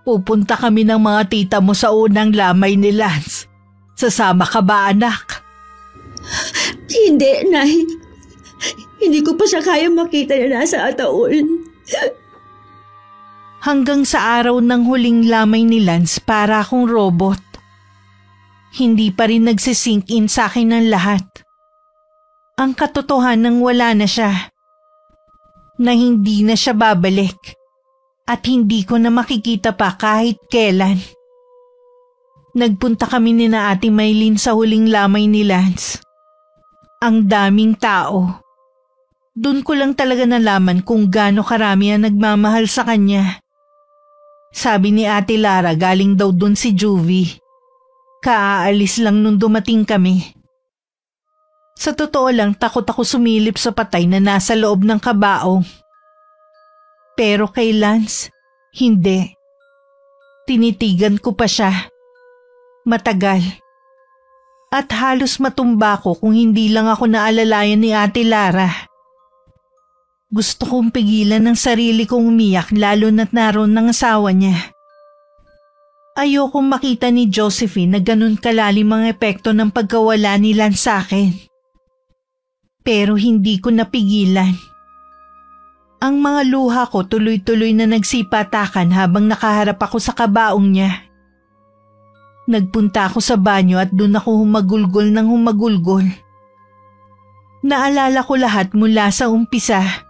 [SPEAKER 1] Pupunta kami ng mga tita mo sa unang lamay ni Lance. Sasama ka ba, anak?
[SPEAKER 2] Hindi, Nay. Hindi ko pa siya kaya makita na nasa ataol.
[SPEAKER 1] Hanggang sa araw ng huling lamay ni Lance para akong robot. Hindi pa rin nagsisink in sa akin ng lahat. Ang katotohanan wala na siya. Na hindi na siya babalik. At hindi ko na makikita pa kahit kailan. Nagpunta kami ni na Ate Maylin sa huling lamay ni Lance. Ang daming tao. Doon ko lang talaga nalaman kung gaano karami ang nagmamahal sa kanya. Sabi ni Ate Lara galing daw doon si Juvie. Kaaalis lang nung dumating kami. Sa totoo lang takot ako sumilip sa patay na nasa loob ng kabaong. Pero kay Lance, hindi. Tinitigan ko pa siya. Matagal. At halos matumba ko kung hindi lang ako naalalayan ni Ate Lara. Gusto kong pigilan ng sarili kong umiyak lalo na't naroon ng asawa niya. Ayokong makita ni Josephine na ganun kalalim ang epekto ng pagkawala ni Lance sa akin. Pero hindi ko napigilan. Ang mga luha ko tuloy-tuloy na nagsipatakan habang nakaharap ako sa kabaong niya. Nagpunta ako sa banyo at doon ako humagulgol ng humagulgol. Naalala ko lahat mula sa umpisa.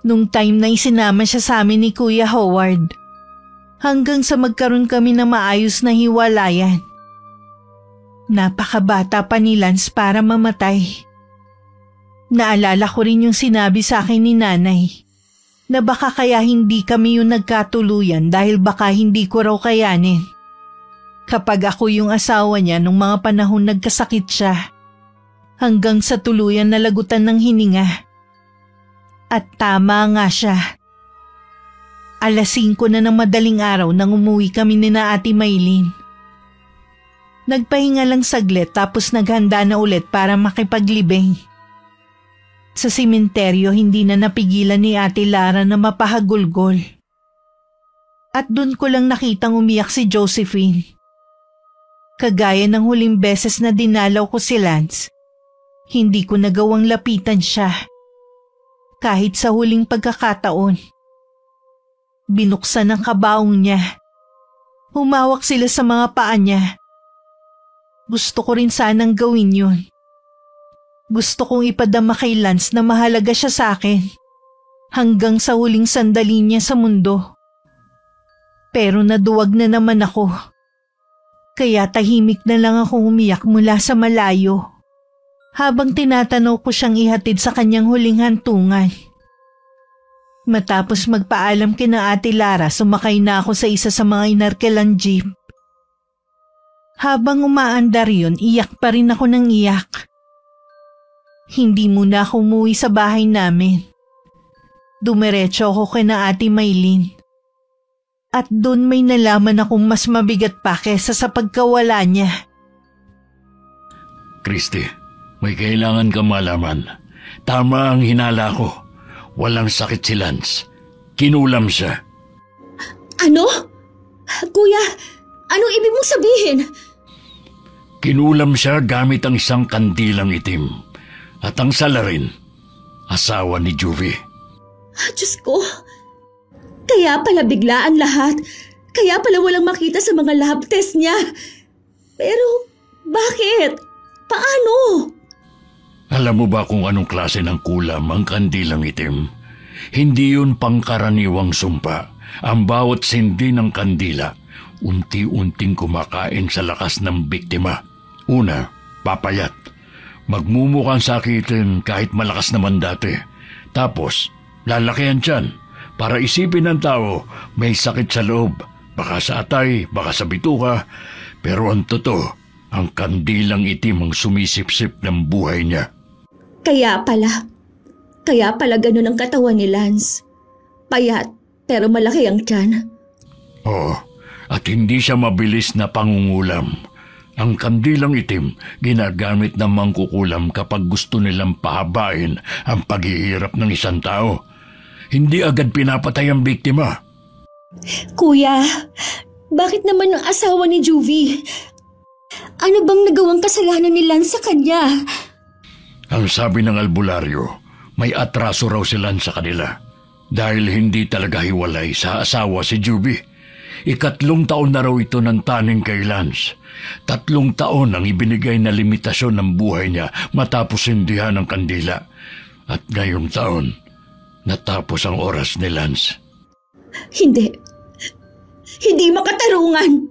[SPEAKER 1] Nung time na isinama siya sa amin ni Kuya Howard. Hanggang sa magkaroon kami na maayos na hiwalayan. Napakabata pa ni Lance para mamatay. Naalala ko rin yung sinabi sa akin ni nanay na baka kaya hindi kami yung nagkatuluyan dahil baka hindi ko raw kayanin. Kapag ako yung asawa niya nung mga panahon nagkasakit siya, hanggang sa tuluyan na lagutan ng hininga. At tama nga siya. 5:00 na ng madaling araw nang umuwi kami ni na Ate Maylin. Nagpahinga lang saglit tapos naghanda na ulit para makipaglibing. Sa simenteryo hindi na napigilan ni Ate Lara na mapahagulgol. At dun ko lang nakitang umiyak si Josephine. Kagaya ng huling beses na dinalaw ko si Lance, hindi ko nagawang lapitan siya. Kahit sa huling pagkakataon. Binuksan ang kabaong niya. Humawak sila sa mga paa niya. Gusto ko rin sanang gawin yun. Gusto kong ipadama kay Lance na mahalaga siya sa akin. Hanggang sa huling sandali niya sa mundo. Pero naduwag na naman ako. Kaya tahimik na lang ako umiyak mula sa malayo. Habang tinatanaw ko siyang ihatid sa kanyang huling hantungan. Matapos magpaalam kina Ate Lara, sumakay na ako sa isa sa mga inarkelang jeep. Habang umaandar yun, iyak pa rin ako ng iyak. Hindi muna ako umuwi sa bahay namin. Dumiretso ako kina Ate Maylin. At doon may nalaman akong mas mabigat pa kesa sa pagkawala niya.
[SPEAKER 3] Christy, may kailangan ka malaman. Tama ang hinala ko. Walang sakit si Lance. Kinulam siya.
[SPEAKER 2] Ano? Kuya, anong ibig mong sabihin?
[SPEAKER 3] Kinulam siya gamit ang isang kandilang itim. At ang salarin, asawa ni Juvie.
[SPEAKER 2] Diyos ko. Kaya pala biglaan lahat. Kaya pala walang makita sa mga lab test niya. Pero, bakit? Paano?
[SPEAKER 3] Alam mo ba kung anong klase ng kulam ang kandilang itim? Hindi yun pangkaraniwang sumpa. Ang bawat sindi ng kandila, unti-unting kumakain sa lakas ng biktima. Una, papayat. Magmumukhang sakitin kahit malakas naman dati. Tapos, lalaki ang tiyan. Para isipin ng tao, may sakit sa loob. Baka sa atay, baka sa bituka. Pero ang totoo, ang kandilang itim ang sumisipsip ng buhay niya.
[SPEAKER 2] Kaya pala ganun ang katawan ni Lance. Payat, pero malaki ang tiyan.
[SPEAKER 3] Oo, at hindi siya mabilis na pangungulam. Ang kandilang itim, ginagamit ng mangkukulam kapag gusto nilang pahabain ang paghihirap ng isang tao. Hindi agad pinapatay ang biktima.
[SPEAKER 2] Kuya, bakit naman ang asawa ni Juvie? Ano bang nagawang kasalanan ni Lance sa kanya?
[SPEAKER 3] Ang sabi ng albularyo, may atraso raw si Lance sa kanila. Dahil hindi talaga hiwalay sa asawa si Juvie. 3 taon na raw ito ng taning kay Lance. 3 taon ang ibinigay na limitasyon ng buhay niya matapos sindihan ng kandila. At ngayong taon, natapos ang oras ni Lance.
[SPEAKER 2] Hindi makatarungan.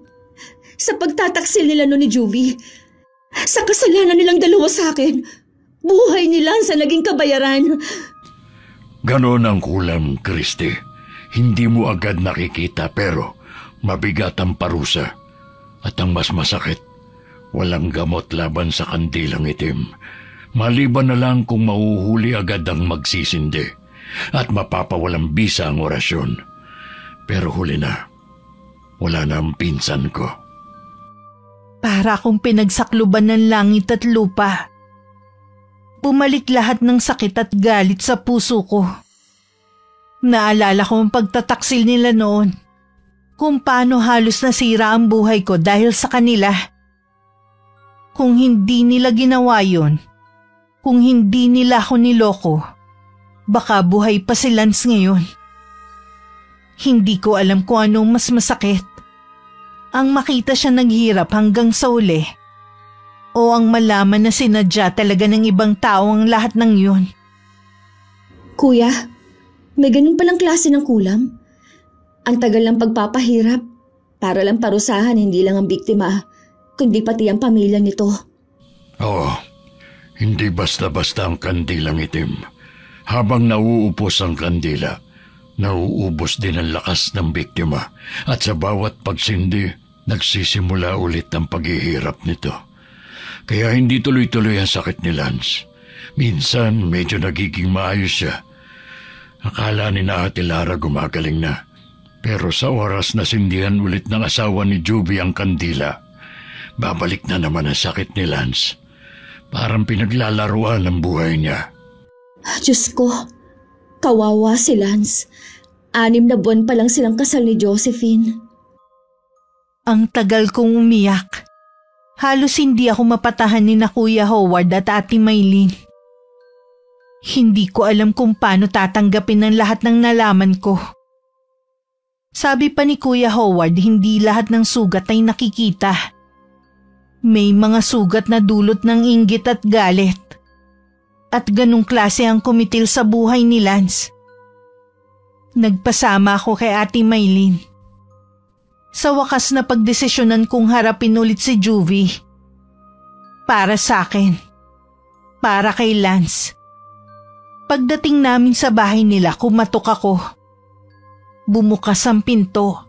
[SPEAKER 2] Sa pagtataksil nila no ni Juvie, sa kasalanan nilang dalawa sa akin, buhay ni Lance ang naging kabayaran.
[SPEAKER 3] Ganon ang kulam, Christy. Hindi mo agad nakikita pero mabigat ang parusa. At ang mas masakit, walang gamot laban sa kandilang itim. Maliban na lang kung mahuhuli agad ang magsisindi at mapapawalang bisa ang orasyon. Pero huli na, wala na ang pinsan ko.
[SPEAKER 1] Para akong pinagsakluban ng langit at lupa. Bumalik lahat ng sakit at galit sa puso ko. Naalala ko ang pagtataksil nila noon. Kung paano halos nasira ang buhay ko dahil sa kanila. Kung hindi nila ginawa yun, kung hindi nila ako niloko, baka buhay pa si Lance ngayon. Hindi ko alam kung anong mas masakit. Ang makita siya naghirap hanggang sa uli, o ang malaman na sinadya talaga ng ibang tao ang lahat ng yun.
[SPEAKER 2] Kuya, may ganun palang klase ng kulam. Ang tagal ng pagpapahirap, para lang parusahan hindi lang ang biktima, kundi pati ang pamilya nito.
[SPEAKER 3] Oo, hindi basta-basta ang kandilang itim. Habang nauupos ang kandila, nauubos din ang lakas ng biktima at sa bawat pagsindi, nagsisimula ulit ang paghihirap nito. Kaya hindi tuloy-tuloy ang sakit ni Lance. Minsan medyo nagiging maayos siya. Akala ni na Ate Lara gumagaling na. Pero sa oras na sindihan ulit ng asawa ni Juvie ang kandila, babalik na naman ang sakit ni Lance. Parang pinaglalaruan ang buhay niya.
[SPEAKER 5] Diyos ko, kawawa si Lance. 6 na buwan pa lang silang kasal ni Josephine.
[SPEAKER 1] Ang tagal kong umiyak. Halos hindi ako mapatahan ni na Kuya Howard at Ate Maylin. Hindi ko alam kung paano tatanggapin ang lahat ng nalaman ko. Sabi pa ni Kuya Howard, hindi lahat ng sugat ay nakikita. May mga sugat na dulot ng inggit at galit. At ganung klase ang kumitil sa buhay ni Lance. Nagpasama ako kay Ate Maylin. Sa wakas na pagdesisyonan kong harapin ulit si Juvie. Para sa akin. Para kay Lance. Pagdating namin sa bahay nila, kumatok ako. Bumukas ang pinto.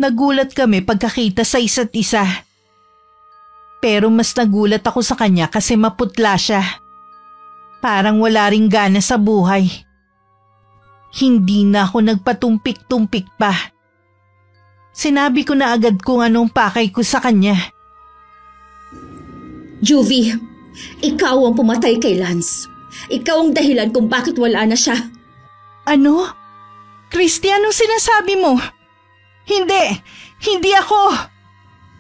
[SPEAKER 1] Nagulat kami pagkakita sa isa't isa. Pero mas nagulat ako sa kanya kasi maputla siya. Parang wala ring gana sa buhay. Hindi na ako nagpatumpik-tumpik pa. Sinabi ko na agad kung anong pakay ko sa kanya.
[SPEAKER 5] Juvie, ikaw ang pumatay kay Lance. Ikaw ang dahilan kung bakit wala na siya.
[SPEAKER 1] Ano? Christy, anong sinasabi mo? Hindi ako.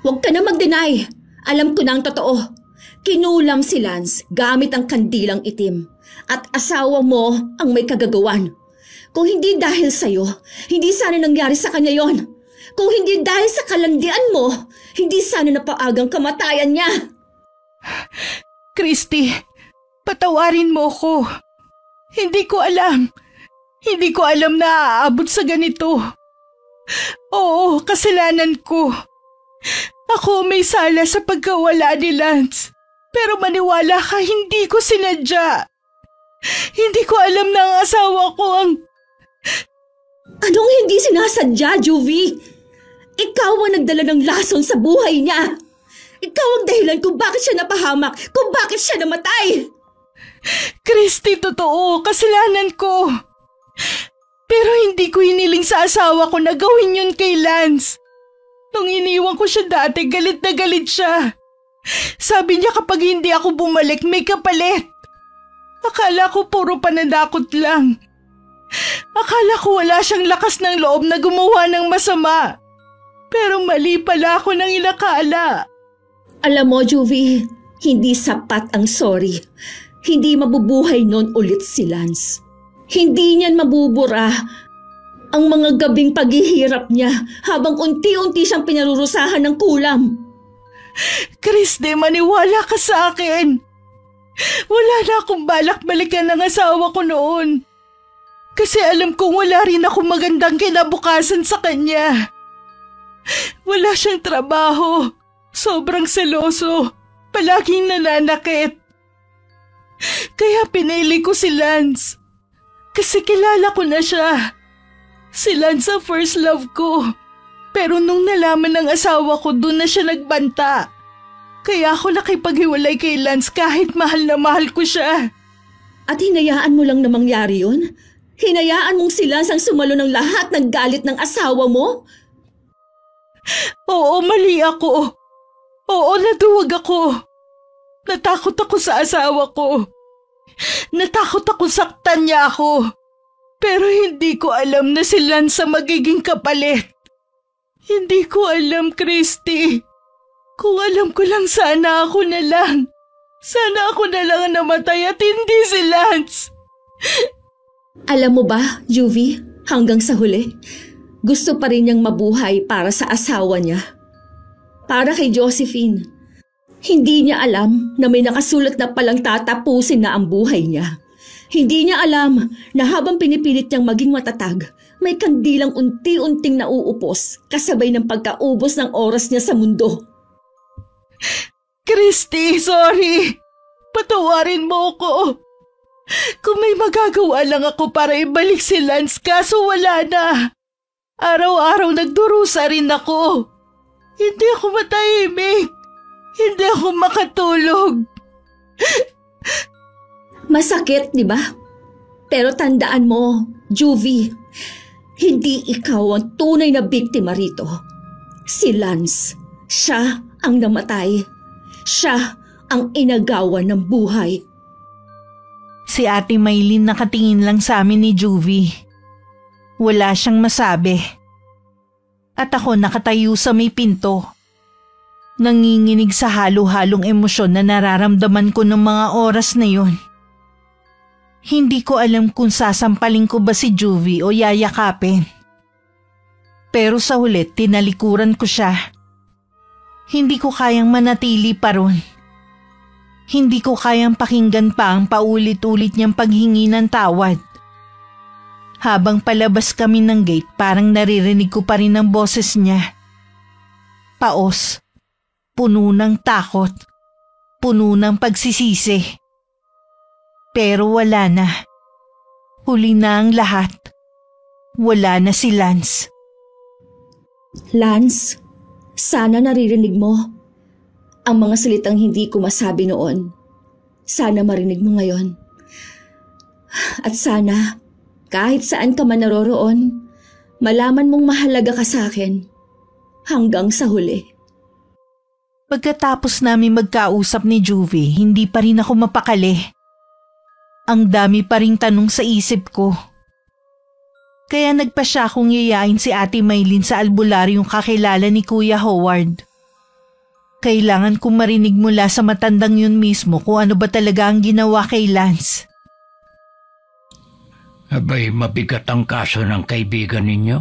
[SPEAKER 5] Huwag ka na mag-deny. Alam ko na ang totoo. Kinulam si Lance gamit ang kandilang itim. At asawa mo ang may kagagawan. Kung hindi dahil sa'yo, hindi sana nangyari sa kanya yon. Kung hindi dahil sa kalandian mo, hindi sana napaagang kamatayan niya.
[SPEAKER 1] Christy, patawarin mo ko. Hindi ko alam. Hindi ko alam na aabot sa ganito. Oo, kasalanan ko. Ako may sala sa pagkawala ni Lance. Pero maniwala ka, hindi ko sinadya. Hindi ko alam na ang asawa ko ang...
[SPEAKER 5] Anong hindi sinasadya, Juvie? Ikaw ang nagdala ng lason sa buhay niya. Ikaw ang dahilan kung bakit siya napahamak, kung bakit siya namatay.
[SPEAKER 1] Christy, totoo, kasalanan ko. Pero hindi ko hiniling sa asawa ko na gawin yun kay Lance. Nung iniwan ko siya dati, galit na galit siya. Sabi niya kapag hindi ako bumalik, may kapalit. Akala ko puro pananakot lang. Akala ko wala siyang lakas ng loob na gumawa ng masama. Pero mali pala ako ng inakala.
[SPEAKER 5] Alam mo, Juvie, hindi sapat ang sorry. Hindi mabubuhay noon ulit si Lance. Hindi niyan mabubura ang mga gabing paghihirap niya habang unti-unti siyang pinarurusahan ng kulam.
[SPEAKER 1] Christy, maniwala ka sa akin. Wala na akong balak balikan ng asawa ko noon. Kasi alam kong wala rin ako magandang kinabukasan sa kanya. Wala siyang trabaho. Sobrang seloso. Palaging nananakit. Kaya pinili ko si Lance. Kasi kilala ko na siya. Si Lance ang first love ko. Pero nung nalaman ng asawa ko, doon na siya nagbanta. Kaya ako nakipaghiwalay kay Lance kahit mahal na mahal ko siya.
[SPEAKER 5] At hinayaan mo lang na mangyari yun? Hinayaan mong si Lance ang sumalo ng lahat ng galit ng asawa mo?
[SPEAKER 1] Oo, mali ako. Oo, naduwag ako. Natakot ako sa asawa ko. Natakot ako saktan niya ako. Pero hindi ko alam na si Lance ang magiging kapalit. Hindi ko alam, Christy. Kung alam ko lang, sana ako na lang. Sana ako na lang ang namatay at hindi si Lance.
[SPEAKER 5] Alam mo ba, Juvie, hanggang sa huli, gusto pa rin niyang mabuhay para sa asawa niya. Para kay Josephine. Hindi niya alam na may nakasulat na palang tatapusin na ang buhay niya. Hindi niya alam na habang pinipilit niyang maging matatag, may kandilang unti-unting nauupos kasabay ng pagkaubos ng oras niya sa mundo.
[SPEAKER 1] Christy, sorry. Patawarin mo ko. Kung may magagawa lang ako para ibalik si Lance, kaso wala na. Araw-araw nagdurusa rin ako. Hindi ako matahimik. Hindi ako makatulog.
[SPEAKER 5] Masakit, di ba? Pero tandaan mo, Juvie, hindi ikaw ang tunay na biktima rito. Si Lance, siya
[SPEAKER 2] ang namatay. Siya ang inagawan ng buhay.
[SPEAKER 1] Si Ate Maylin nakatingin lang sa amin ni Juvie. Wala siyang masabi. At ako nakatayo sa may pinto. Nanginginig sa halo-halong emosyon na nararamdaman ko ng mga oras na yun. Hindi ko alam kung sasampalin ko ba si Juvie o yayakapin. Pero sa huli, tinalikuran ko siya. Hindi ko kayang manatili pa ron. Hindi ko kayang pakinggan pa ang paulit-ulit niyang paghingi ng tawad. Habang palabas kami ng gate, parang naririnig ko pa rin ang boses niya. Paos, puno ng takot, puno ng pagsisisi. Pero wala na. Huli na ang lahat. Wala na si Lance.
[SPEAKER 2] Lance, sana naririnig mo ang mga salitang hindi ko masabi noon. Sana marinig mo ngayon. At sana, kahit saan ka man naroroon, malaman mong mahalaga ka sa akin hanggang sa huli.
[SPEAKER 1] Pagkatapos namin magkausap ni Juvie, hindi pa rin ako mapakali. Ang dami pa ring tanong sa isip ko. Kaya nagpa siya akong yayain si Ate Maylin sa albularyong kakilala ni Kuya Howard. Kailangan kong marinig mula sa matandang yun mismo kung ano ba talaga ang ginawa kay Lance.
[SPEAKER 3] Abay, mabigat ang kaso ng kaibigan ninyo.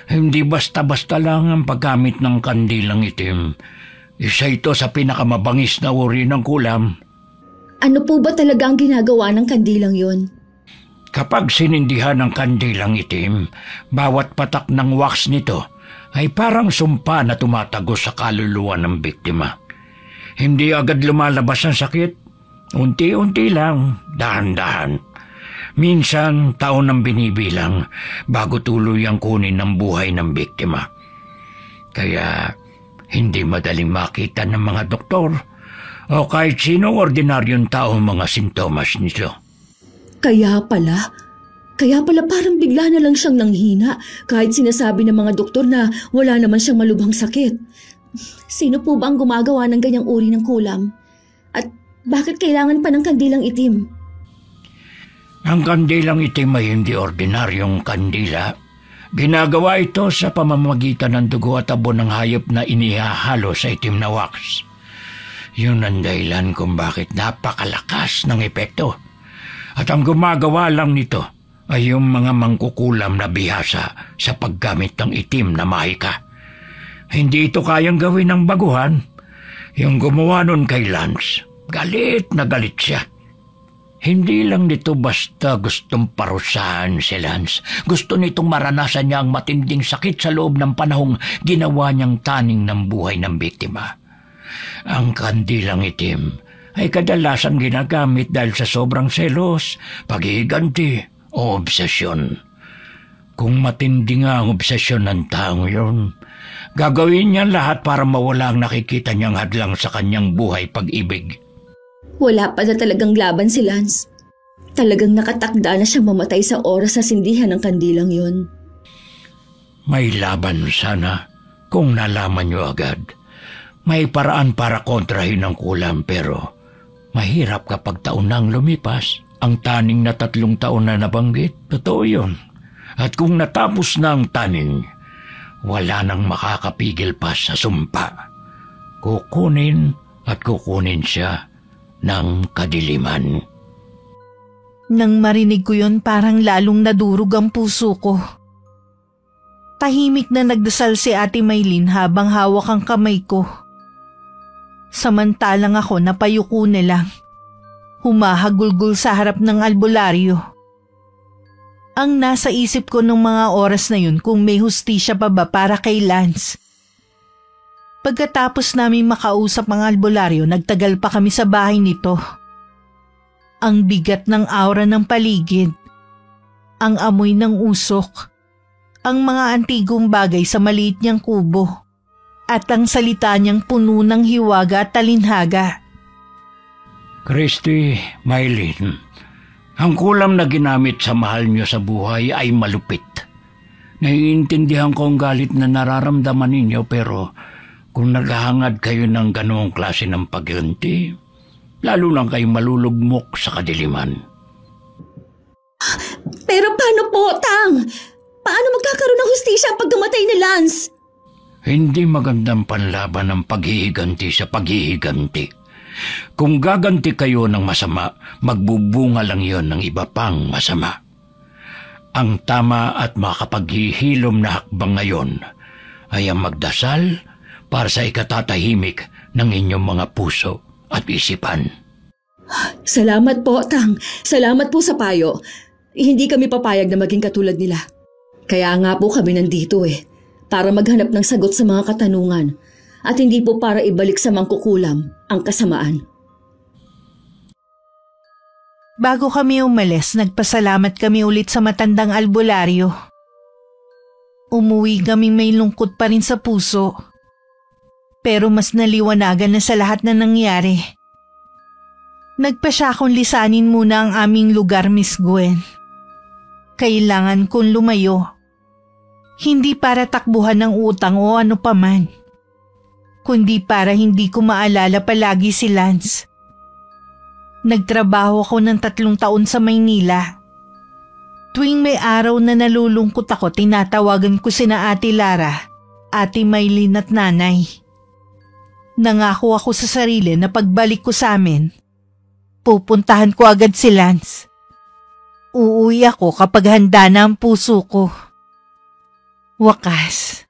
[SPEAKER 3] Hindi basta-basta lang ang paggamit ng kandilang itim. Isa ito sa pinakamabangis na uri ng kulam.
[SPEAKER 2] Ano po ba talaga ang ginagawa ng kandilang yun?
[SPEAKER 3] Kapag sinindihan ng kandilang itim, bawat patak ng wax nito ay parang sumpa na tumatagos sa kaluluwa ng biktima. Hindi agad lumalabas ang sakit. Unti-unti lang, dahan-dahan. Minsan, taon ang binibilang bago tuluyang kunin ng buhay ng biktima. Kaya, hindi madaling makita ng mga doktor o kahit sino ordinaryong tao mga sintomas nito.
[SPEAKER 2] Kaya pala parang bigla na lang siyang nanghina kahit sinasabi ng mga doktor na wala naman siyang malubhang sakit. Sino po ba ang gumagawa ng ganyang uri ng kulam? At bakit kailangan pa ng kandilang itim?
[SPEAKER 3] Ang kandilang itim ay hindi ordinaryong kandila. Ginagawa ito sa pamamagitan ng dugo at abo ng hayop na inihahalo sa itim na wax. Yun ang dahilan kung bakit napakalakas ng epekto. At ang gumagawa lang nito ay yung mga mangkukulam na bihasa sa paggamit ng itim na mahika. Hindi ito kayang gawin ng baguhan. Yung gumawa nun kay Lance, galit na galit siya. Hindi lang nito basta gustong parusahan si Lance. Gusto nitong maranasan niya ang matinding sakit sa loob ng panahong ginawa niyang taning ng buhay ng biktima. Ang kandilang itim ay kadalasan ginagamit dahil sa sobrang selos, pag-iiganti o obsesyon. Kung matindi nga ang obsesyon ng taong yun, gagawin niya lahat para mawala ang nakikita niyang hadlang sa kanyang buhay pag-ibig.
[SPEAKER 2] Wala pa na talagang laban si Lance. Talagang nakatakda na siyang mamatay sa oras sa sindihan ng kandilang yun.
[SPEAKER 3] May laban sana kung nalaman niyo agad. May paraan para kontrahin ang kulam pero mahirap kapag taon nang lumipas. Ang taning na 3 taon na nabanggit, totoo yun. At kung natapos na ang taning, wala nang makakapigil pa sa sumpa. Kukunin at kukunin siya ng kadiliman.
[SPEAKER 1] Nang marinig ko yun, parang lalong nadurog ang puso ko. Tahimik na nagdasal si Ate Maylin habang hawak ang kamay ko. Samantalang ako napayuko na lang. Humahagulgul sa harap ng albularyo. Ang nasa isip ko nung mga oras na yun kung may hustisya pa ba para kay Lance. Pagkatapos namin makausap ang albularyo, nagtagal pa kami sa bahay nito. Ang bigat ng aura ng paligid. Ang amoy ng usok. Ang mga antigong bagay sa maliit niyang kubo. At ang salita niyang puno ng hiwaga at talinhaga.
[SPEAKER 3] Christy, Maylin, ang kulam na ginamit sa mahal niyo sa buhay ay malupit. Naiintindihan ko ang galit na nararamdaman ninyo pero Kung naghahangad kayo ng ganoong klase ng pagganti, lalo lang kayong malulugmok sa kadiliman.
[SPEAKER 2] Pero paano po, Tang? Paano magkakaroon ng hustisya pag dumatay ni Lance?
[SPEAKER 3] Hindi magandang panlaban ng paghihiganti sa paghihiganti. Kung gaganti kayo ng masama, magbubunga lang yon ng iba pang masama. Ang tama at makapaghihilom na hakbang ngayon ay ang magdasal para sa ikatatahimik ng inyong mga puso at isipan.
[SPEAKER 2] Salamat po, Tang. Salamat po sa payo. Hindi kami papayag na maging katulad nila. Kaya nga po kami nandito para maghanap ng sagot sa mga katanungan at hindi po para ibalik sa mangkukulam ang kasamaan.
[SPEAKER 1] Bago kami umalis, nagpasalamat kami ulit sa matandang albularyo. Umuwi kaming may lungkot pa rin sa puso. Pero mas naliwanagan na sa lahat na nangyari. Nagpa siya akong lisanin muna ang aming lugar, Miss Gwen. Kailangan kong lumayo. Hindi para takbuhan ng utang o ano paman, kundi para hindi ko maalala palagi si Lance. Nagtrabaho ako ng 3 taon sa Maynila. Tuwing may araw na nalulungkot ako, tinatawagan ko sina Ate Lara, Ate Maylin at Nanay. Nangako ako sa sarili na pagbalik ko sa amin, pupuntahan ko agad si Lance. Uuwi ako kapag handa na ang puso ko. Wakas,